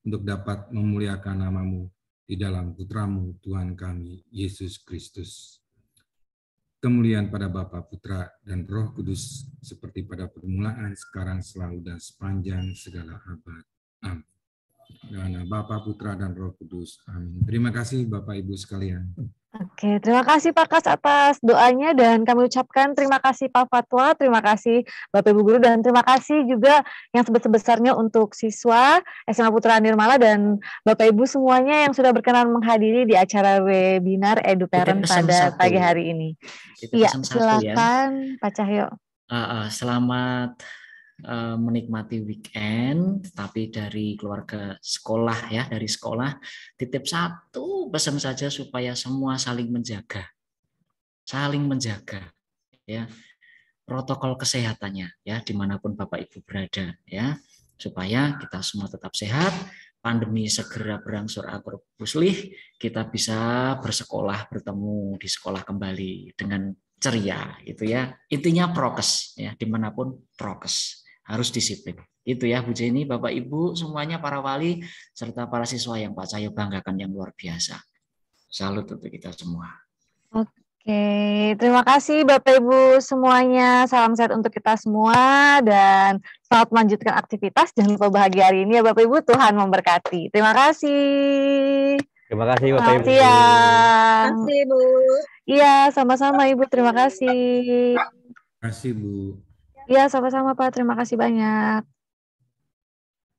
untuk dapat memuliakan nama-Mu di dalam Putra-Mu, Tuhan kami, Yesus Kristus. Kemuliaan pada Bapa, Putra, dan Roh Kudus, seperti pada permulaan, sekarang, selalu, dan sepanjang segala abad. Amin. Karena Bapa, Putra, dan Roh Kudus. Amin. Terima kasih Bapak Ibu sekalian. Oke, terima kasih Pak Kas atas doanya, dan kami ucapkan terima kasih Pak Fatwa, terima kasih Bapak Ibu Guru, dan terima kasih juga yang sebesar-besarnya untuk siswa SMA Putra Nirmala dan Bapak Ibu semuanya yang sudah berkenan menghadiri di acara webinar EduParent pada pagi hari ini. Iya, silakan Pak Cahyo. Selamat menikmati weekend, tapi dari keluarga sekolah ya, dari sekolah titip satu pesan saja supaya semua saling menjaga ya, protokol kesehatannya ya, dimanapun Bapak Ibu berada ya, supaya kita semua tetap sehat, pandemi segera berangsur-angsur pulih, kita bisa bersekolah, bertemu di sekolah kembali dengan ceria gitu ya. Intinya prokes ya, dimanapun prokes, harus disiplin. Itu ya Bu Jenny, Bapak Ibu semuanya, para wali, serta para siswa yang Pak Cahyo banggakan yang luar biasa. Salut untuk kita semua. Oke, terima kasih Bapak Ibu semuanya. Salam sehat untuk kita semua dan selamat melanjutkan aktivitas. Jangan lupa bahagia hari ini ya Bapak Ibu. Tuhan memberkati. Terima kasih. Terima kasih Bapak Ibu. Terima kasih Bu. Iya, sama-sama Ibu. Terima kasih. Terima kasih Bu. Iya, sama-sama Pak. Terima kasih banyak.